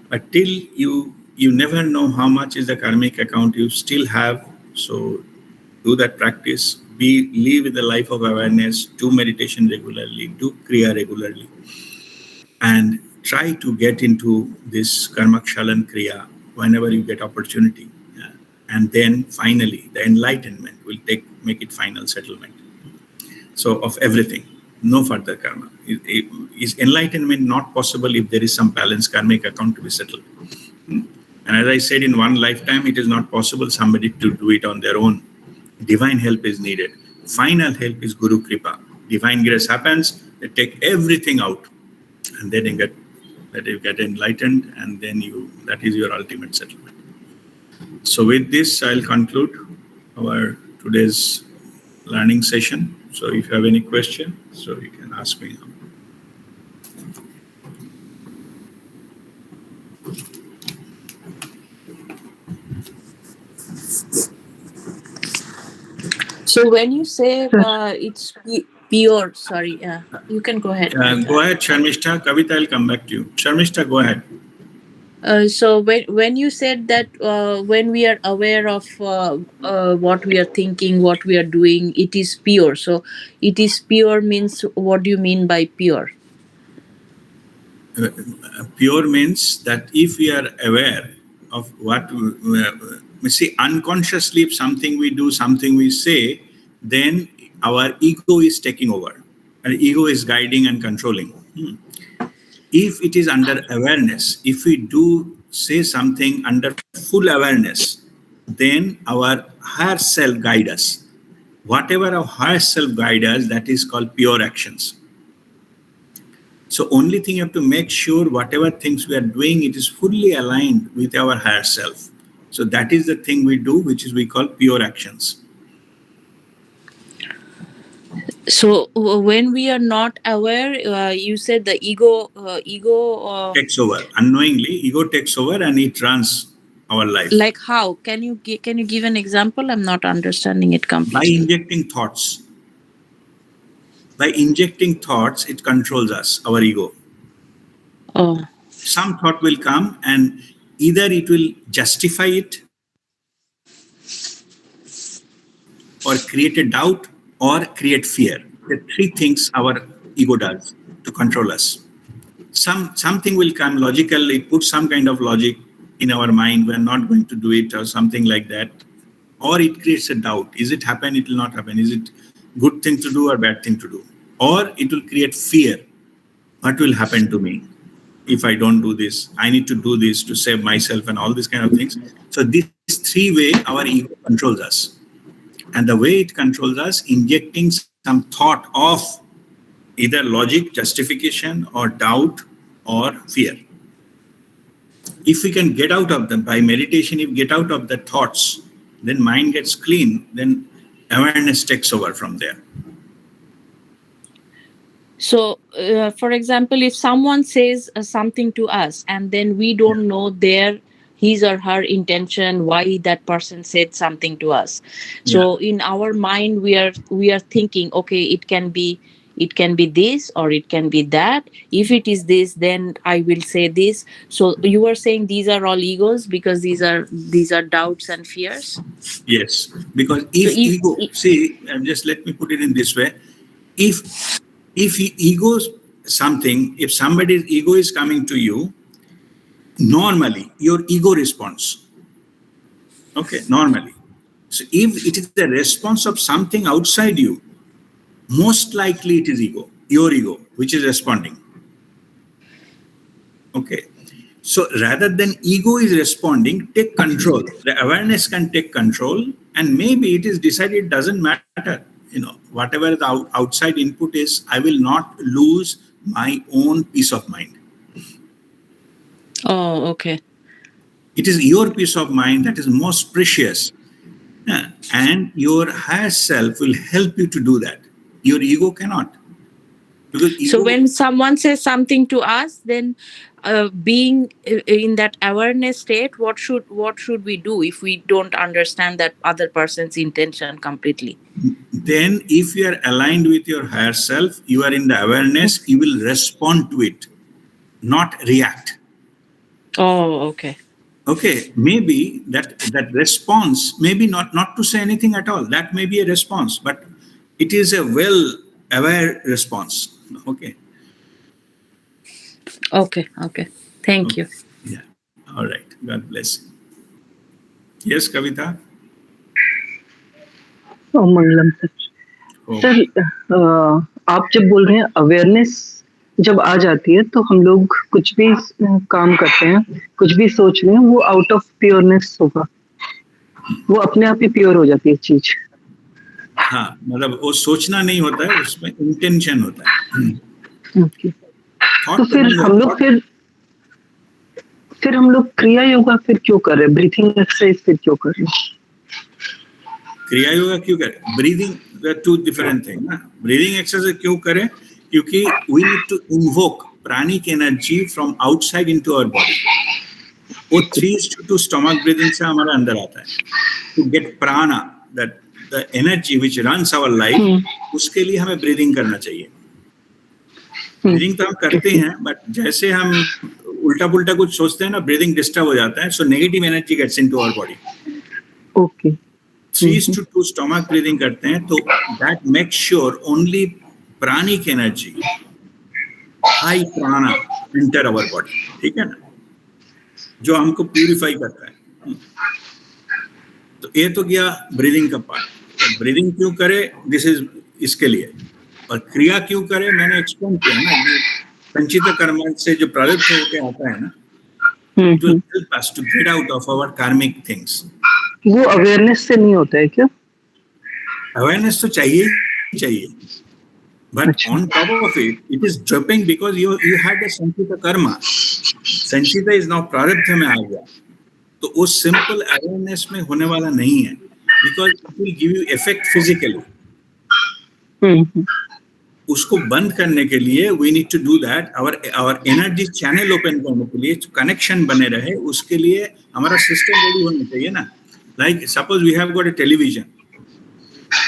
But till you never know how much is the karmic account you still have. So do that practice. Live with the life of awareness. Do meditation regularly. Do Kriya regularly. And try to get into this Karmakshalan Kriya whenever you get opportunity. And then finally, the enlightenment will make it final settlement. So of everything, no further karma. Is enlightenment not possible if there is some balanced karmic account to be settled? And as I said, in one lifetime, it is not possible somebody to do it on their own. Divine help is needed. Final help is Guru Kripa. Divine grace happens, they take everything out, and then you get enlightened, and then that is your ultimate settlement. So with this, I'll conclude our today's learning session. So if you have any question, so you can ask me now. So when you say it's pure, sorry, you can go ahead. Go ahead, Sharmishta. Kavita, I'll come back to you. Sharmishta, go ahead. So when you said that when we are aware of what we are thinking, what we are doing, it is pure. So it is pure means, what do you mean by pure? Pure means that if we are aware of what we see unconsciously, if something we do, something we say, then our ego is taking over, and ego is guiding and controlling. If it is under awareness, if we do say something under full awareness, then our higher self guides us. Whatever our higher self guides us, that is called pure actions. So only thing you have to make sure whatever things we are doing, it is fully aligned with our higher self. So that is the thing we do, which is we call pure actions. So when we are not aware, you said the ego takes over unknowingly. Ego takes over and it runs our life. Like how? Can you give an example? I'm not understanding it completely. By injecting thoughts. By injecting thoughts, it controls us, our ego. Oh. Some thought will come and either it will justify it, or create a doubt, or create fear. The three things our ego does to control us. Something will come logical, it puts some kind of logic in our mind, we're not going to do it, or something like that. Or it creates a doubt. Is it happen? It will not happen. Is it good thing to do or bad thing to do? Or it will create fear. What will happen to me if I don't do this? I need to do this to save myself and all these kind of things. So these three ways our ego controls us. And the way it controls us, injecting some thought of either logic, justification, or doubt, or fear. If we can get out of them by meditation, if we get out of the thoughts, then mind gets clean, then awareness takes over from there. So, for example, if someone says something to us and then we don't know his or her intention, why that person said something to us. So in our mind, we are thinking, okay, it can be this or it can be that. If it is this, then I will say this. So you are saying these are all egos because these are doubts and fears? Yes, because if ego, see, and just let me put it in this way. If ego something, if somebody's ego is coming to you, normally your ego responds. Okay, normally. So if it is the response of something outside you, most likely it is your ego, which is responding. Okay. So rather than ego is responding, take control. The awareness can take control, and maybe it is decided it doesn't matter. Whatever the outside input is, I will not lose my own peace of mind. Oh, okay. It is your peace of mind that is most precious. And your higher self will help you to do that. Your ego cannot. So when someone says something to us, then being in that awareness state, what should we do if we don't understand that other person's intention completely? Then if you are aligned with your higher self, you are in the awareness, you will respond to it, not react. Oh, okay. Okay, maybe that response, maybe not to say anything at all. That may be a response, but it is a well-aware response. Okay. Okay. Thank you. Yeah. All right. God bless you. Yes, Kavita? Mangalam sir. Sir आप जब बोल रहे हैं awareness जब आ जाती है तो हम लोग कुछ भी काम करते हैं, कुछ भी सोच रहे हैं, वो आउट ऑफ प्योरनेस होगा, वो अपने आप ही प्योर हो जाती है चीज। हाँ, मतलब वो सोचना नहीं होता है, उसमें इंटेंशन होता है। ओके। थॉट तो तो नहीं होता। फिर हम लोग क्रिया योगा फिर क्यों कर रहे हैं, ब्रीथिंग एक्सरसाइज फिर क्यों कर रहे हैं? क्रिया योगा क्यों करें? ब्रीदिंग टू डिफरेंट थिंग ना। ब्रीदिंग एक्सरसाइज क्यों करें? क्योंकि we need to invoke pranic energy from outside into our body. वो 3:2 स्टमक ब्रीदिंग से हमारे अंदर आता है, to get prana, that the energy which runs our life, उसके लिए हमें ब्रीदिंग करना चाहिए। ब्रीदिंग तो हम करते हैं, बट जैसे हम उल्टा पुल्टा कुछ सोचते हैं ना, ब्रीदिंग डिस्टर्ब हो जाता है, so negative energy gets into our body. Okay. 3:2 stomach breathing करते हैं, तो that make sure only pranic energy, high prana enter our body, ठीक है ना, जो हमको प्यूरिफाई करता है। तो ये तो गया ब्रीदिंग का पार्ट। तो ब्रीदिंग क्यों करे, दिस इज इसके लिए। और क्रिया क्यों करे, मैंने एक्सप्लेन किया ना, ये संचित कर्म से जो प्रारब्ध होके आता है ना, it will help us to get out of our karmic things. वो अवेयरनेस से नहीं होता है क्या? अवेयरनेस तो चाहिए ही चाहिए, but on top of it, it is dropping because you had a संचित कर्म. संचित is now प्रारब्ध में आ गया, तो वो सिंपल अवेयरनेस में होने वाला नहीं है, because it will give you effect physically. उसको बंद करने के लिए we need to do that. our energy channel open करने के लिए, कनेक्शन बने रहे, उसके लिए हमारा सिस्टम रेडी होना चाहिए ना। Like suppose we have got a television,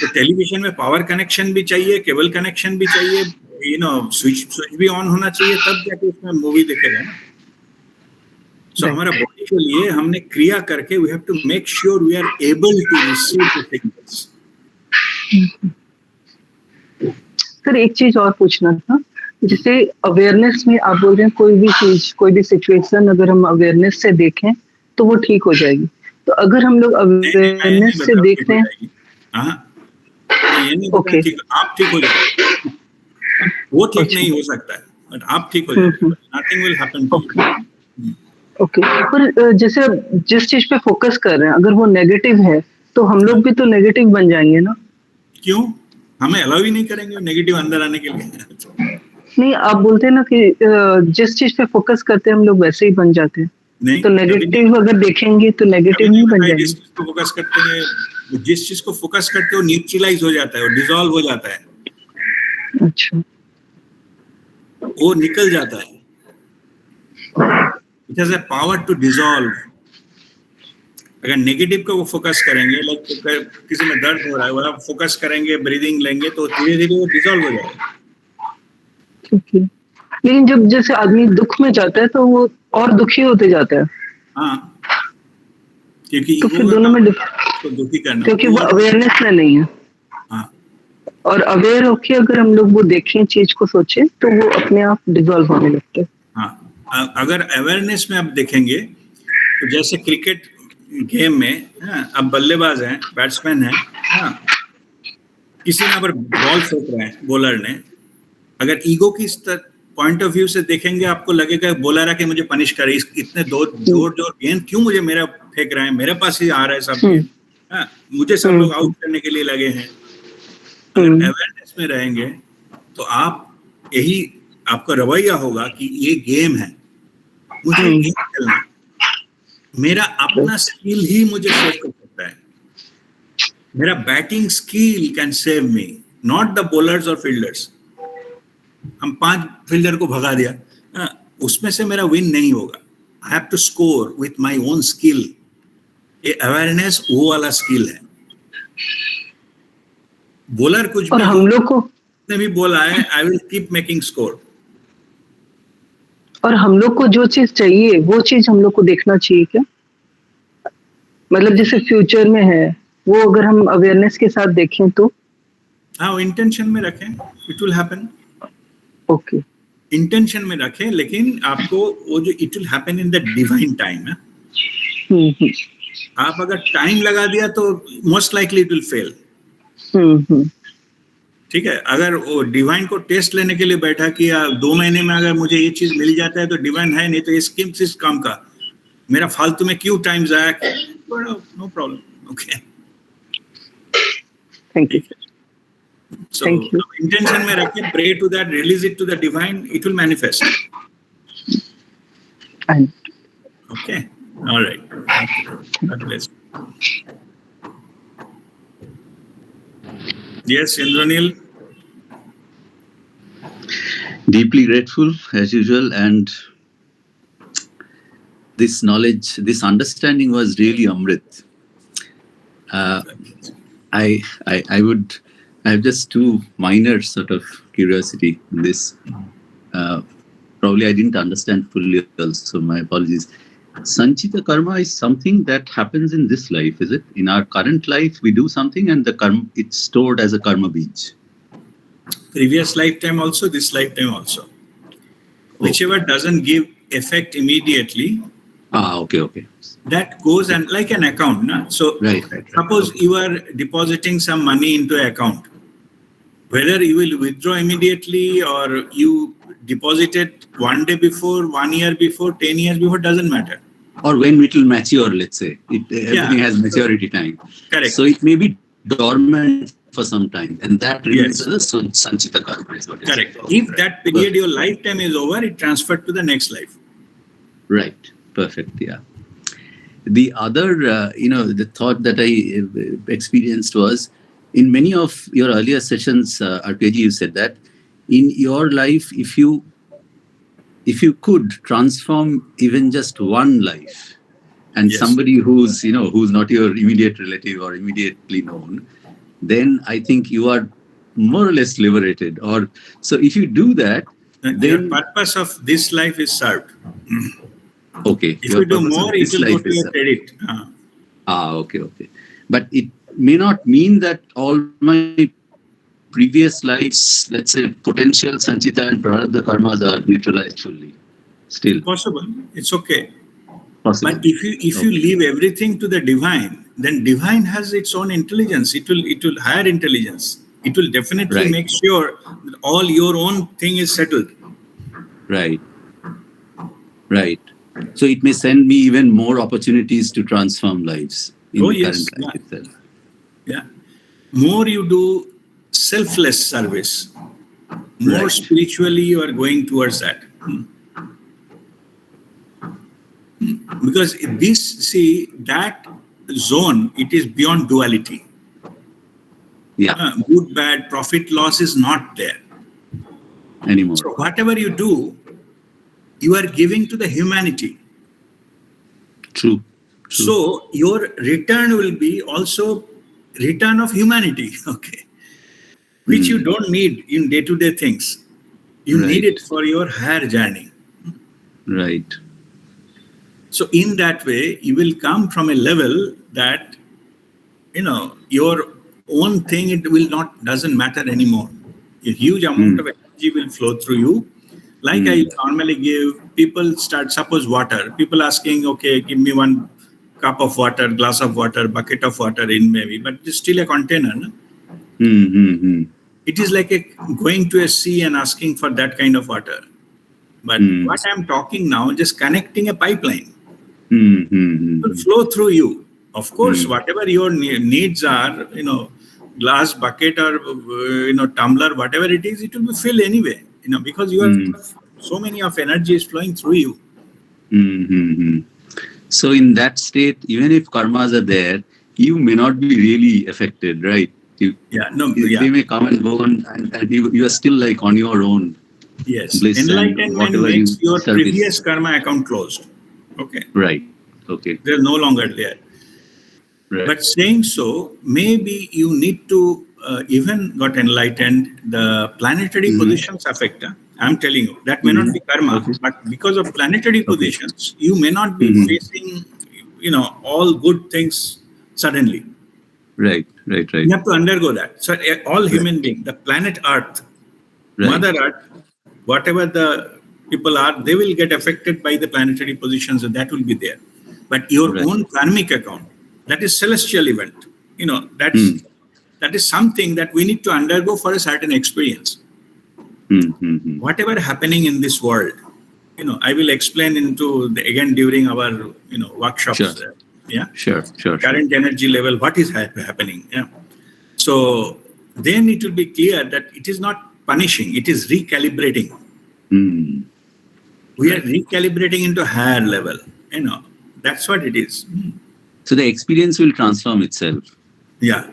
तो टेलीविजन में पावर कनेक्शन भी चाहिए, केबल कनेक्शन भी चाहिए, स्विच भी ऑन होना चाहिए, तब जाके उसमें मूवी देखेगा ना। सो हमारा बॉडी के लिए हमने क्रिया करके we have to make sure we are able to receive the signals. Sir एक चीज और पूछना था, जैसे अवेयरनेस में आप बोल रहे हैं कोई भी चीज, कोई भी सिचुएशन अगर हम अवेयरनेस से देखें तो वो ठीक हो जाएगी, तो अगर हम लोग अवेयरनेस से देखते हैं, ये नहीं होगा ठीक, आप ठीक हो जाएगा, वो ठीक नहीं हो सकता है, बट आप ठीक हो जाएगा, nothing will happen to you. Okay. पर जैसे जिस चीज पे फोकस कर रहे हैं, अगर वो नेगेटिव है तो हम लोग भी तो नेगेटिव बन जाएंगे ना? क्यों? हमें अलाउ ही नहीं करेंगे नेगेटिव अंदर आने के लिए। नहीं, आप बोलते हैं ना कि जिस चीज पे फोकस करते हैं हम लोग वैसे ही बन जाते हैं, तो नेगेटिव अगर देखेंगे तो नेगेटिव नहीं बन जाएंगे। जिस चीज को फोकस करते हैं, जिस चीज को फोकस करते हो न्यूट्रलाइज हो जाता है, वो डिसॉल्व हो जाता है। अच्छा, वो निकल जाता है। It has a power to dissolve. अगर नेगेटिव को वो फोकस करेंगे, लाइक किसी में दर्द हो रहा है, वो फोकस करेंगे, ब्रीदिंग लेंगे, तो धीरे धीरे वो डिसॉल्व हो जाएगा। लेकिन जब जैसे आदमी दुख में जाता है तो वो और दुखी होते जाता है। हाँ, क्योंकि तो फिर दोनों में दुखी करना, क्योंकि वो अवेयरनेस में नहीं है। हाँ, और अवेयर होके अगर हम लोग वो देखें, चीज को सोचें, तो वो अपने आप डिसॉल्व होने लगते हैं। हाँ, अगर अवेयरनेस में आप देखेंगे तो जैसे क्रिकेट गेम में, अब बल्लेबाज हैं, बैट्समैन हैं, किसी ने अगर बॉल फेंक रहे हैं बॉलर ने, अगर ईगो की पॉइंट ऑफ व्यू से देखेंगे, आपको लगेगा बॉलर आके मुझे पनिश करे, इतने जोर गेंद क्यों मुझे मेरा फेंक रहे हैं, मेरे पास ही आ रहा है सब गेंद, मुझे सब लोग आउट करने के लिए लगे हैं। अगर अवेयरनेस में रहेंगे तो आप यही आपका रवैया होगा कि ये गेम है, मुझे गेम खेलना है, मेरा अपना स्किल ही मुझे सेव कर सकता है, मेरा batting skill can save me, not the bowlers और फील्डर्स। हम 5 फील्डर को भगा दिया, उसमें से मेरा विन नहीं होगा। I have to score with my own skill. ये अवेयरनेस वो वाला स्किल है। बॉलर कुछ भी हम लोग को ने भी बोला है, I will keep making score. और हम लोग को जो चीज चाहिए वो चीज हम लोग को देखना चाहिए क्या? मतलब जैसे फ्यूचर में है, वो अगर हम अवेयरनेस के साथ देखें तो? हाँ, इंटेंशन में रखें, it will happen. Okay, intention में रखें, लेकिन आपको वो जो it will happen in the divine time है। आप अगर टाइम लगा दिया तो most likely it will fail. ठीक है, अगर वो डिवाइन को टेस्ट लेने के लिए बैठा कि 2 महीने में अगर मुझे ये चीज मिल जाता है तो डिवाइन है, नहीं तो ये स्कीम किस काम का, मेरा फालतू में क्यों टाइम जाया किया, no problem. Okay, thank you. so Thank you. intention में रखें, pray to that, release it to the divine, it will manifest. And Okay, all right, God bless. Yes, Indranil. Deeply grateful as usual, and this knowledge, this understanding was really Amrit. I have just two minor sort of curiosity in this. Probably I didn't understand fully also, my apologies. Sanchita karma is something that happens in this life, is it? In our current life, we do something and the karma, it's stored as a karma beach. Previous lifetime also, this lifetime also. Whichever doesn't give effect immediately, Okay. that goes and like an account. Na? So Right. suppose you are depositing some money into an account. Whether you will withdraw immediately or you deposit it 1 day before, 1 year before, 10 years before, doesn't matter. Or when it will mature, let's say. Everything has maturity time. Correct. So it may be dormant for some time, and that remains as a Sanchita karma. Is what Correct. saying. If that period, your lifetime is over, it transferred to the next life. Right. Perfect. Yeah. The other, the thought that I experienced was, in many of your earlier sessions, RPG, you said that in your life, if you could transform even just one life, and somebody who's not your immediate relative or immediately known, then I think you are more or less liberated. Or so if you do that, then your purpose of this life is served. Okay. If you do more, it will go to your credit. Okay. But it may not mean that all my previous lives, let's say potential Sanchita and Prarabdha karmas are neutralized fully. Still Possible. It's okay. possible. But if you leave everything to the divine, then divine has its own intelligence. It will higher intelligence. It will definitely make sure that all your own thing is settled. Right. So it may send me even more opportunities to transform lives in the current life itself. Yeah. More you do selfless service, more spiritually you are going towards that. Because that zone, it is beyond duality. Yeah. Good, bad, profit, loss is not there Anymore. So whatever you do, you are giving to the humanity. True. So your return will be also return of humanity, okay, which you don't need in day-to-day things. You need it for your higher journey. Right. So in that way, you will come from a level that, your own thing, doesn't matter anymore. A huge amount of energy will flow through you. Like I normally give, people suppose water. People asking, okay, give me 1 cup of water, glass of water, bucket of water in maybe, but it's still a container. No? It is like going to a sea and asking for that kind of water. But what I'm talking now, just connecting a pipeline. It will flow through you. Of course, whatever your needs are, glass, bucket, or tumbler, whatever it is, it will be filled anyway. Because you are so many of energy is flowing through you. So in that state, even if karmas are there, you may not be really affected, right? They may come and go, and you are still like on your own. Yes. Bliss Enlightenment makes your previous karma account closed. Okay. Right. Okay. They're no longer there. Right. But saying so, maybe you need to even got enlightened, the planetary positions affect. I'm telling you, that may not be karma, but because of planetary positions, you may not be facing, all good things suddenly. Right. You have to undergo that. So all human beings, the planet Earth, Mother Earth, whatever the people are, they will get affected by the planetary positions, and that will be there. But your own karmic account, that is celestial event. That's that is something that we need to undergo for a certain experience. Whatever happening in this world, I will explain again during our, workshops. Sure. Sure. Current energy level, what is happening. Yeah. So then it will be clear that it is not punishing, it is recalibrating. We are recalibrating into higher level. That's what it is. So the experience will transform itself. Yeah.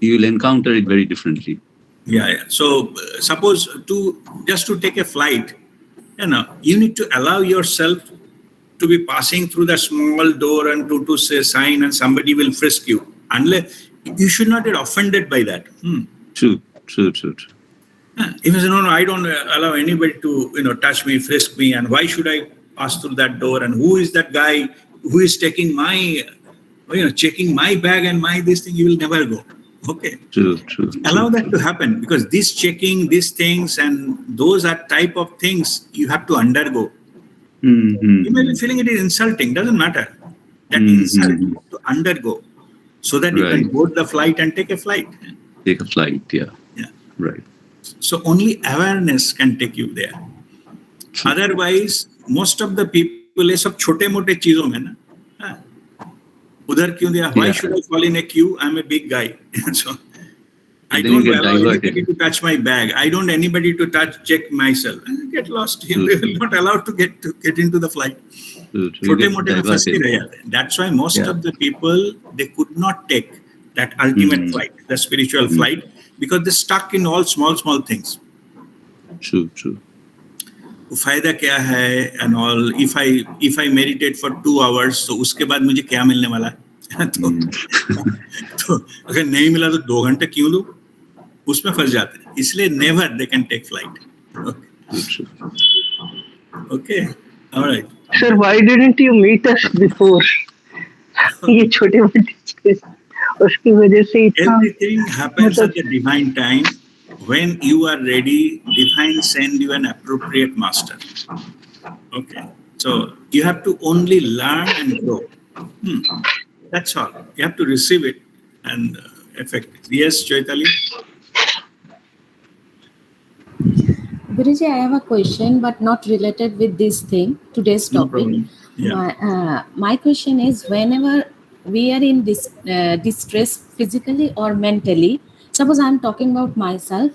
You will encounter it very differently. Yeah. So suppose just to take a flight, you need to allow yourself to be passing through the small door and to say sign and somebody will frisk you. Unless you should not get offended by that. True. If you say, no, I don't allow anybody to, touch me, frisk me, and why should I pass through that door? And who is that guy who is taking my, checking my bag and this thing? You will never go. Okay. True. Allow that to happen, because this checking, these things, and those are type of things you have to undergo. You may be feeling it is insulting, doesn't matter. That insult you have to undergo so that you can board the flight and take a flight. Take a flight, yeah. Right. So only awareness can take you there. Otherwise, most of the people ये सब छोटे-मोटे चीजों में ना, उधर क्यों दिया? Why should I fall in a queue? I'm a big guy. So I don't allow anybody to touch my bag. I don't anybody to check myself. Get lost. They will not allowed to get into the flight. छोटे-मोटे में फंस के रह जाते हैं. That's why most of the people, they could not take that ultimate flight, the spiritual flight, because they're stuck in all small things. True. फायदा क्या है and all. If I meditate for 2 hours, तो उसके बाद मुझे क्या मिलने वाला है? तो अगर नहीं मिला तो 2 घंटे क्यों दूं? उसमें फंस जाते हैं. इसलिए never they can take flight. Okay. All right. Sir, why didn't you meet us before? ये छोटे-मोटे चीज़ उसकी वजह से इतना. Everything happens at the divine time. When you are ready, divine send you an appropriate master. Okay. So you have to only learn and grow. That's all. You have to receive it and affect it. Yes, Chaitali? Guruji, I have a question, but not related with this thing, today's topic. No problem. Yeah. My question is, whenever we are in distress physically or mentally, suppose I'm talking about myself,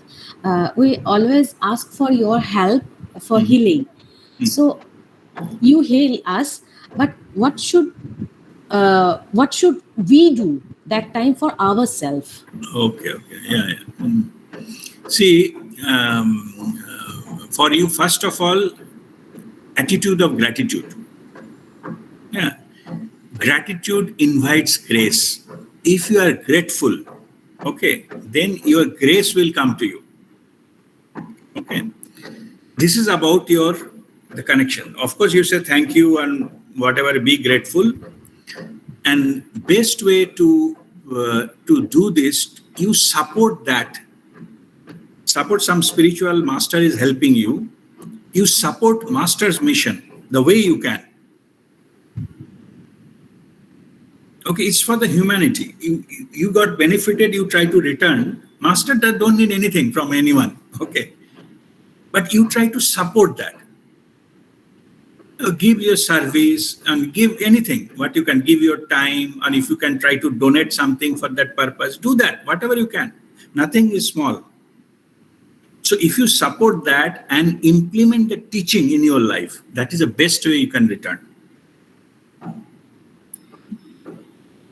we always ask for your help for healing. So you heal us, but what should we do that time for ourselves? Okay. Yeah. See, for you, first of all, attitude of gratitude. Yeah. Gratitude invites grace. If you are grateful, okay, then your grace will come to you. Okay. This is about the connection. Of course, you say thank you and whatever, be grateful. And best way to do this, you support that. Support some spiritual master is helping you. You support master's mission the way you can. Okay, it's for the humanity. You got benefited, you try to return. Master don't need anything from anyone. Okay. But you try to support that. Give your service and give anything, what you can, give your time, and if you can try to donate something for that purpose, do that, whatever you can. Nothing is small. So if you support that and implement the teaching in your life, that is the best way you can return.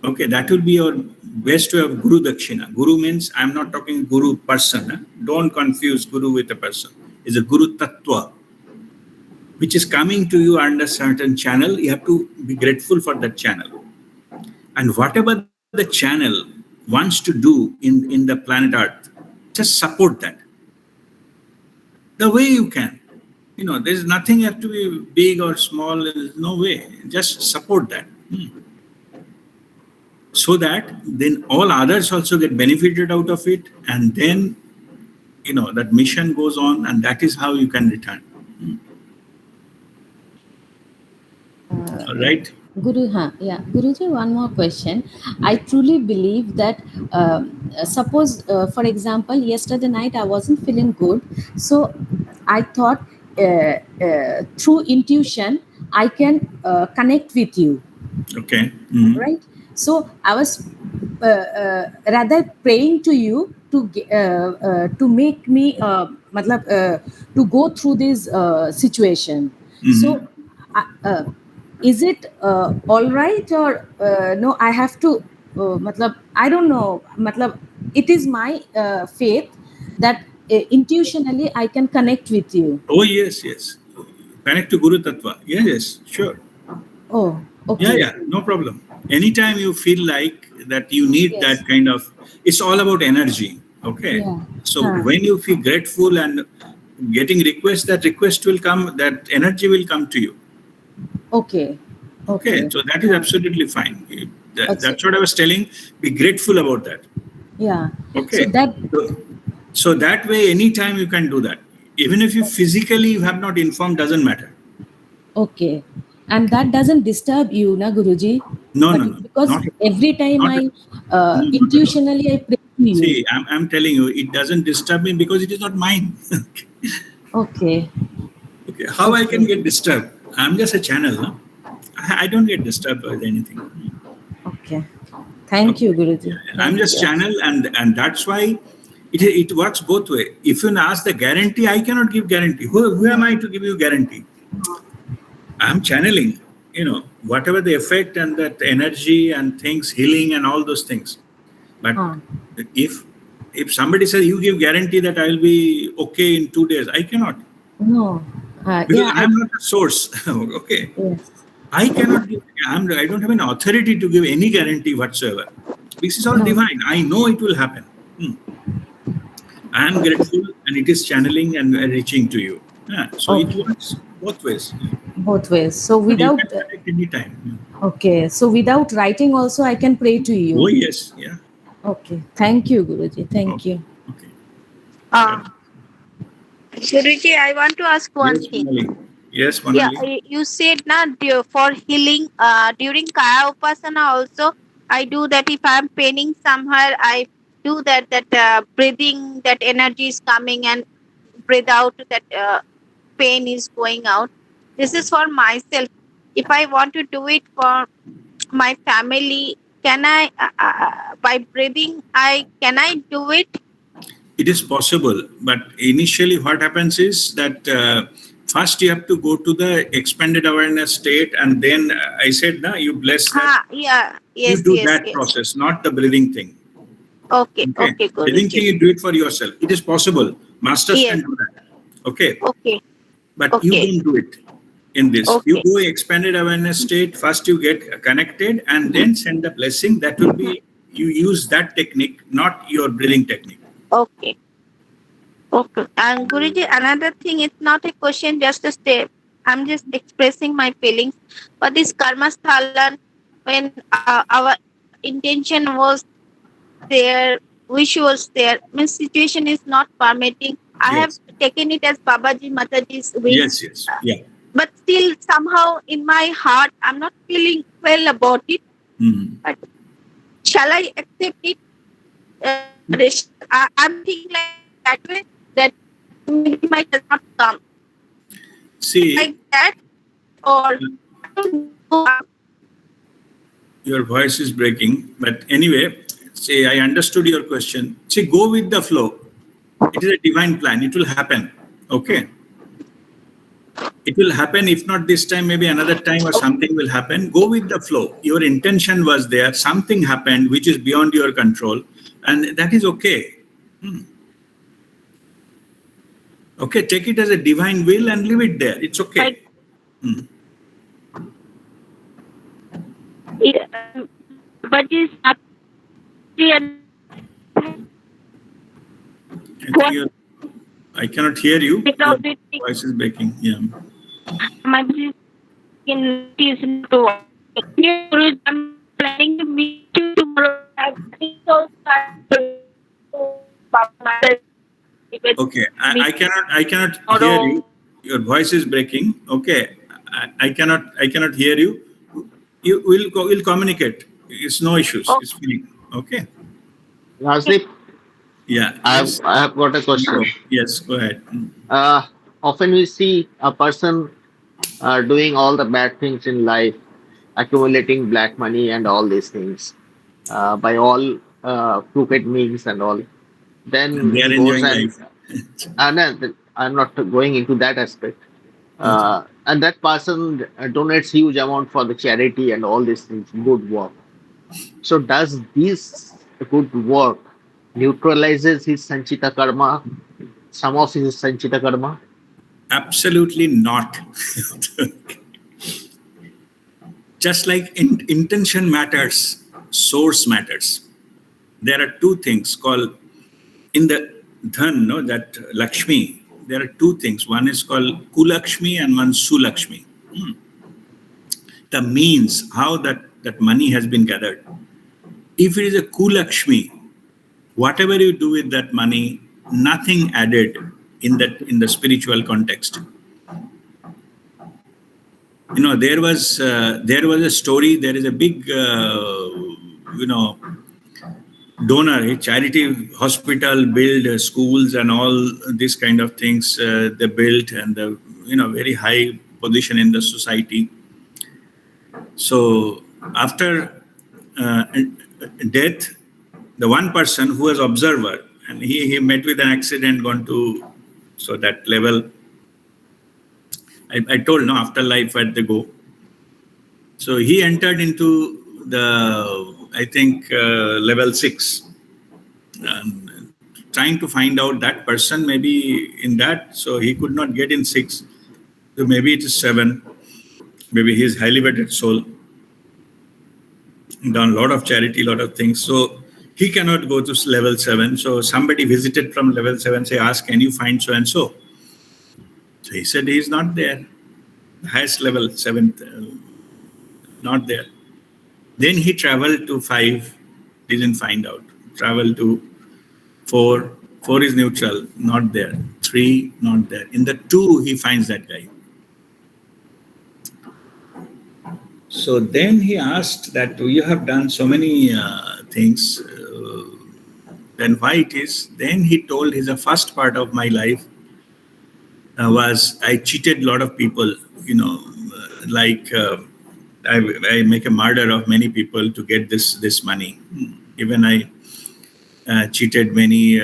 Okay, that will be your best way of Guru Dakshina. Guru means, I'm not talking Guru person. Don't confuse Guru with a person. It's a Guru Tattva, which is coming to you under certain channel. You have to be grateful for that channel. And whatever the channel wants to do in the planet Earth, just support that. The way you can. There's nothing you have to be big or small. There's no way. Just support that. So that then all others also get benefited out of it. And then, that mission goes on, and that is how you can return. All right? Guruji, one more question. I truly believe that, suppose, for example, yesterday night I wasn't feeling good, so I thought through intuition I can connect with you, Okay. right? So I was rather praying to you to make me to go through this situation. So uh, is it all right, or no, I have to I don't know, it is my faith that intuitionally I can connect with you. Oh, yes, yes. Connect to Guru Tattva. Yes, yes, sure. Oh, Yeah, okay. yeah, no problem. Anytime you feel like that you need Yes. that kind of, it's all about energy. Okay. Yeah. So when you feel grateful and getting requests, that request will come, that energy will come to you. Okay. Okay. Okay. So that is absolutely fine. Also, That's what I was telling. Be grateful about that. yeah. So Okay. that, So that way, anytime you can do that. Even if you physically have not informed, doesn't matter. okay. And that doesn't disturb you, na Guruji? No, no, no. Because every time Not, I no, not at all. intuitionally I pray to you. See, I'm telling you, it doesn't disturb me because it is not mine. Okay. Okay, how I can Okay. get disturbed? I'm just a channel, no? I don't get disturbed by anything. Okay. Thank Okay. you, Guruji. I'm Thank just you. channel, and that's why it works both way. If you ask the guarantee, I cannot give guarantee. Who am I to give you guarantee? I'm channeling, whatever the effect and that energy and things, healing and all those things. But Huh. if if somebody says you give guarantee that I will be okay in 2 days, I cannot, No. because Yeah. I'm not a source. Okay, Yes. I cannot give. I don't have an authority to give any guarantee whatsoever. This is all No. divine. I know it will happen. I am grateful, and it is channeling and reaching to you. Yeah, so it Okay. works both ways. Both ways. So But you can without, connect anytime. okay. So without writing also I can pray to Oh you. yes, yeah. Okay. Thank you, Guruji. Thank Okay, you. okay. Uh, Guruji, I want to ask one Yes, thing. Manali. Yes, Yeah, Manali. you said na for healing during Kaya Upasana also I do that. If I'm paining somewhere, I do that breathing, that energy is coming and breathe out, that pain is going out. This is for myself. If I want to do it for my family, can I by breathing can I do it? It is possible, but initially, what happens is that first you have to go to the expanded awareness state, and then I said, "Na, you bless that." Yeah, You yes, do yes, that yes. process, not the breathing thing. Okay, Okay, okay, breathing thing Guruji. you do it for yourself. It is possible. Masters Yes, can do that. Okay, okay, but you okay, don't do it in this. You okay, go expanded awareness state. First, you get connected, and then send the blessing. That will be you use that technique, not your breathing technique. okay, okay. And Guruji, another thing, it's not a question, just a step. I'm just expressing my feelings. But this Karmakshalan, when our intention was there, wish was there, means situation is not permitting. I have Yes, taken it as Babaji Mataji's wish. yes, yes. Yeah. But still, somehow in my heart, I'm not feeling well about it. Mhm. But shall I accept it? I'm thinking like that way, that maybe might does not come See, like that, or I don't know. your voice is breaking, but anyway, see, I understood your question. See, go with the flow. It is a divine plan. It will happen. Okay. It will happen. If not this time, maybe another time or something will happen. Go with the flow. Your intention was there. Something happened which is beyond your control. And that is okay. Okay. Take it as a divine will and leave it there. It's But okay. but is up and I think what I cannot hear you. Your without it, voice is breaking. Yeah. my in is to I'm planning to meet you tomorrow. Okay, I Meet cannot hear tomorrow. you. Your voice is breaking. Okay, I cannot hear you. You will communicate. It's no issues. Oh, It's fine. Okay. Rajdeep, Yeah. I have, Yes. I have got a question. Yes. Go ahead. Uh, Often we see a person doing all the bad things in life, accumulating black money and all these things by all crooked means and all. And Then they are he goes enjoying and life. I'm not going into that aspect. Okay. And that person donates huge amount for the charity and all these things, good work. So does this good work neutralizes his sanchita karma, some of his sanchita karma? Absolutely not. Just like intention matters, source matters. There are two things called in the dhan, no, that Lakshmi. There are two things. One is called Kulakshmi and one Sulakshmi. The means, how that money has been gathered. If it is a Kulakshmi, whatever you do with that money, nothing added in the spiritual context. You know, there was a story. There is a big donor, a charity hospital, build schools and all these kind of things. They built, and the very high position in the society. So after death, the one person who was observer, and he met with an accident, gone to that level. I told no afterlife where they go. So he entered into I think level 6, and trying to find out that person maybe in that. So he could not get in 6. So maybe it is 7. Maybe he is highly vetted soul, done a lot of charity, lot of things. So he cannot go to level 7. So somebody visited from level 7, say, ask, can you find so and so? So he said he is not there. Highest level, 7th, not there. Then he traveled to 5, didn't find out. Traveled to 4, 4 is neutral, not there. 3, not there. In the 2, he finds that guy. So then he asked that you have done so many things, then why it is? Then he told the first part of my life was I cheated a lot of people, like I make a murder of many people to get this money. Even I cheated many,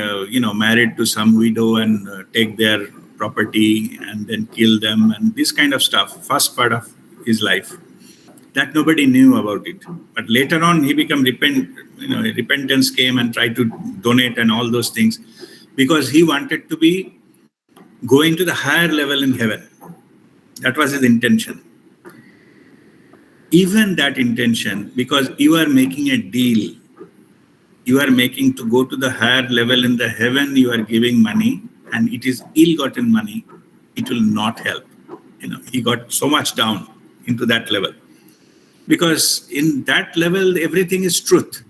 married to some widow and take their property and then kill them and this kind of stuff. First part of his life. That nobody knew about it. But later on, he became repentance came and tried to donate and all those things because he wanted to be going to the higher level in heaven. That was his intention. Even that intention, because you are making a deal, you are making to go to the higher level in the heaven, you are giving money and it is ill-gotten money, it will not help. He got so much down into that level. Because in that level, everything is truth.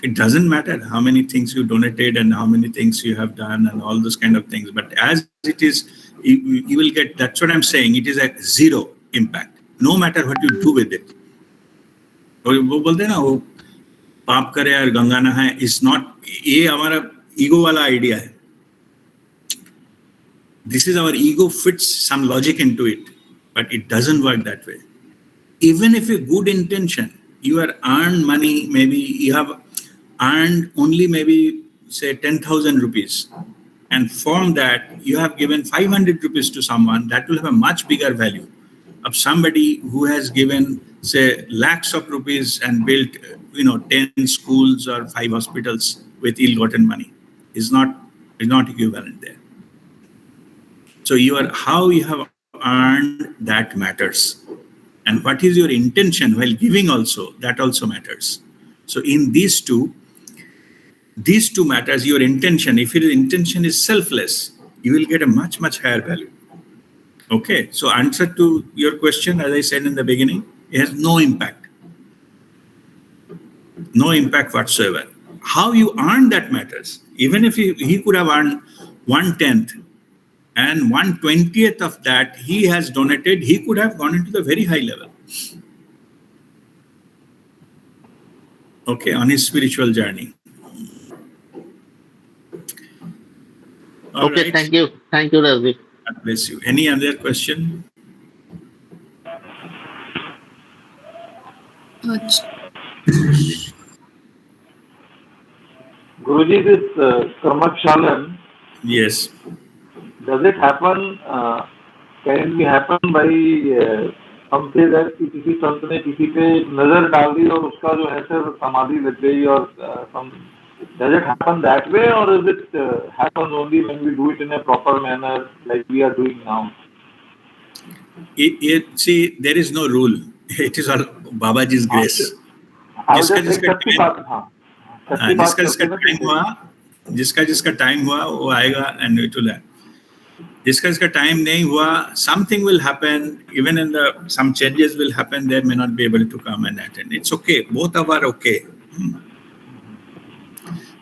It doesn't matter how many things you donated and how many things you have done and all those kind of things. But as it is, you will get, that's what I'm saying, it is a zero impact, no matter what you do with it. वो बोलते हैं ना वो पाप करे और गंगा नहाए is not, ये हमारा ego वाला idea है. This is our ego fits some logic into it, but it doesn't work that way. Even if a good intention, you have earned money, maybe you have earned only maybe say 10,000 rupees. And from that, you have given 500 rupees to someone, that will have a much bigger value. Of somebody who has given, say, lakhs of rupees and built, 10 schools or 5 hospitals with ill-gotten money is not equivalent there. So how you have earned, that matters. And what is your intention while giving also, that also matters. So in these two matters, your intention. If your intention is selfless, you will get a much, much higher value. Okay, so answer to your question, as I said in the beginning, it has no impact. No impact whatsoever. How you earn that matters. Even if he could have earned 1/10 and 1/20th of that he has donated, he could have gone into the very high level. Okay, on his spiritual journey. All Okay, right. thank you. Thank you, Ravi. God bless you. Any other question? Guruji, this Karmakshalan, Yes. does it happen? Can it be happen by हम से that कि किसी संत ने किसी पे नजर डाल दी और उसका जो है सर समाधि लग गई और does it happen that way or is it happen only when we do it in a proper manner like we are doing now? See, there is no rule. It is all Babaji's grace. जिसका time हुआ वो आएगा and it will happen. जिसका time नहीं हुआ, something will happen. Even in some changes will happen. They may not be able to come and attend. It's okay. Both of are okay.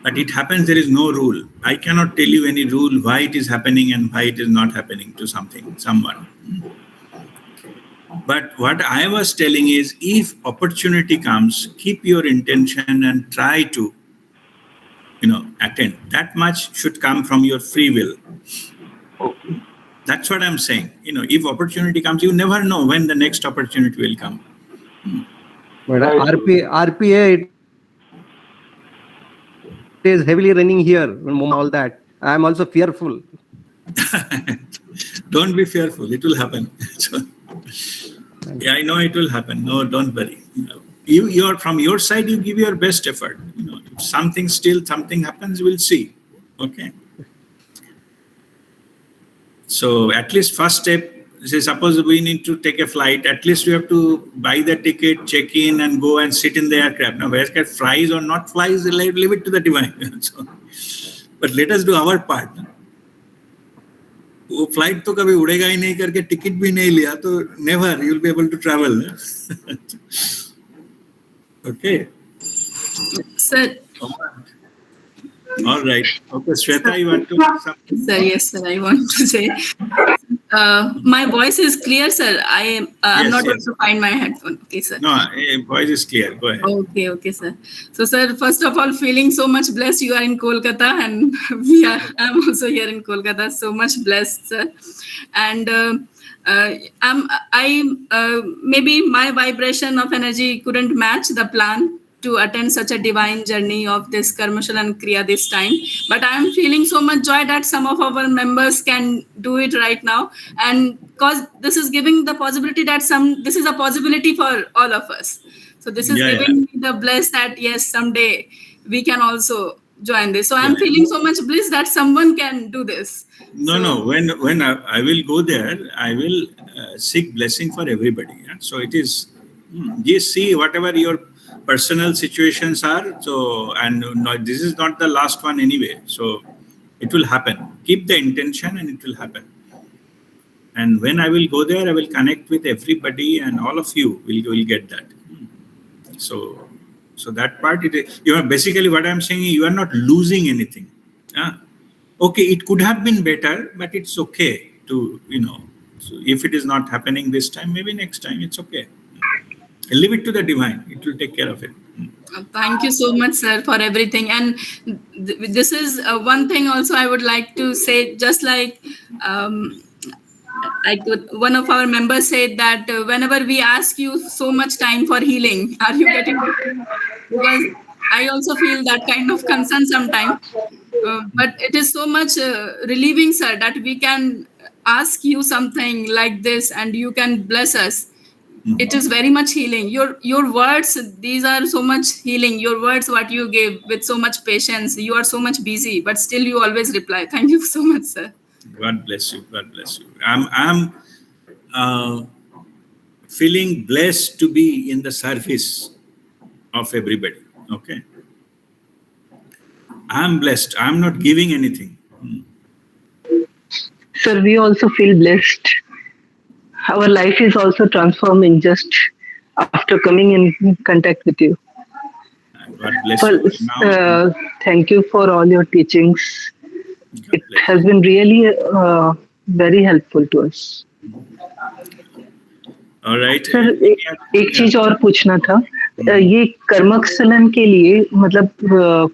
But it happens. There is no rule. I cannot tell you any rule why it is happening and why it is not happening to someone. But what I was telling is, if opportunity comes, keep your intention and try to, attend. That much should come from your free will. Okay. That's what I'm saying. If opportunity comes, you never know when the next opportunity will come. But RPA, it is heavily running here. All that. I am also fearful. Don't be fearful. It will happen. Yeah, I know it will happen. No, don't worry. You are from your side. You give your best effort. If something happens, we'll see. Okay. So at least first step. Say, suppose we need to take a flight. At least we have to buy the ticket, check in, and go and sit in the aircraft. Now, whether it flies or not flies, leave it to the divine. But let us do our part. वो flight तो कभी उड़ेगा ही नहीं करके ticket भी नहीं लिया तो never you will be able to travel. Okay. Sir. All right. Okay, Shweta, you want to say something? Sir, yes, sir. I want to say, my voice is clear, sir. I'm not able to find my headphone. Okay, sir. No, voice is clear. Go ahead. Okay, sir. So, sir, first of all, feeling so much blessed. You are in Kolkata, and I'm also here in Kolkata. So much blessed, sir. And maybe my vibration of energy couldn't match the plan to attend such a divine journey of this Karmakshalan Kriya this time. But I am feeling so much joy that some of our members can do it right now. And because this is giving the possibility that this is a possibility for all of us. So this is giving me the bliss that yes, someday we can also join this. So I'm feeling so much bliss that someone can do this. No. When I will go there, I will seek blessing for everybody. So it is, just see whatever your personal situations are. So, and no, this is not the last one anyway. So it will happen. Keep the intention and it will happen. And when I will go there, I will connect with everybody and all of you will get that. So that part, basically what I'm saying, you are not losing anything. Okay, it could have been better, but it's okay to, so if it is not happening this time, maybe next time, it's okay. Leave it to the divine. It will take care of it. Thank you so much, sir, for everything. And this is one thing also I would like to say, just like one of our members said that whenever we ask you so much time for healing, are you getting it? Because I also feel that kind of concern sometimes. But it is so much relieving, sir, that we can ask you something like this and you can bless us. It is very much healing. Your words, these are so much healing. Your words, what you give with so much patience. You are so much busy, but still you always reply. Thank you so much, sir. God bless you. God bless you. I'm feeling blessed to be in the service of everybody. Okay. I'm blessed. I'm not giving anything. Sir, we also feel blessed. Our life is also transforming just after coming in contact with you. God bless you. Thank you for all your teachings. It has been really very helpful to us. All right. Sir एक चीज और पूछना था, ये कर्मक्षलन के लिए मतलब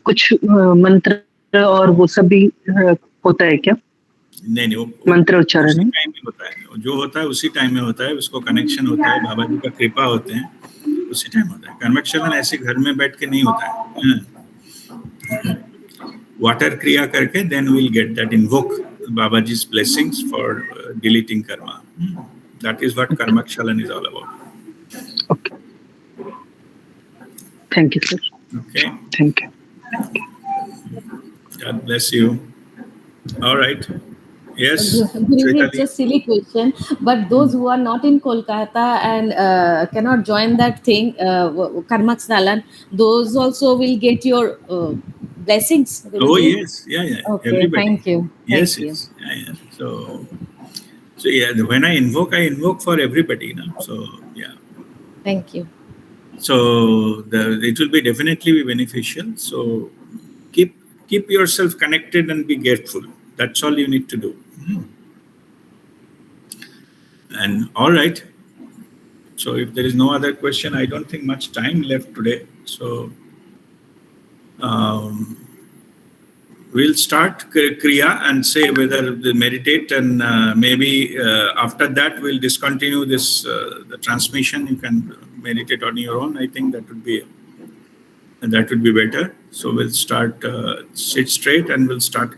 कुछ मंत्र और वो सब भी होता है क्या? नहीं, वो मंत्र उच्चारण उसी टाइम में होता है, जो होता है उसी टाइम में होता है, उसको कनेक्शन होता है, बाबा जी का कृपा होते हैं, उसी टाइम होता है। कर्मक्षलन ऐसे घर में बैठ के नहीं होता है। वाटर क्रिया करके then will get that invoke Baba जी's blessings for deleting karma. That is what Karmakshalan is all about. Okay. Thank you, sir. Okay. Thank you. God bless you. All right. Yes. It's a silly question, but those who are not in Kolkata and cannot join that thing, Karmakshalan, those also will get your blessings. Oh yes, yeah. Okay, Everybody. thank you. Yes, Thank yes. Yeah. So yeah, when I invoke for everybody, no? So yeah. Thank you. So it will be definitely be beneficial. So keep yourself connected and be grateful. That's all you need to do. And all right. So if there is no other question, I don't think much time left today. So we'll start Kriya and say whether they meditate, and maybe after that we'll discontinue this the transmission. You can meditate on your own. I think that would be better. So we'll start sit straight and we'll start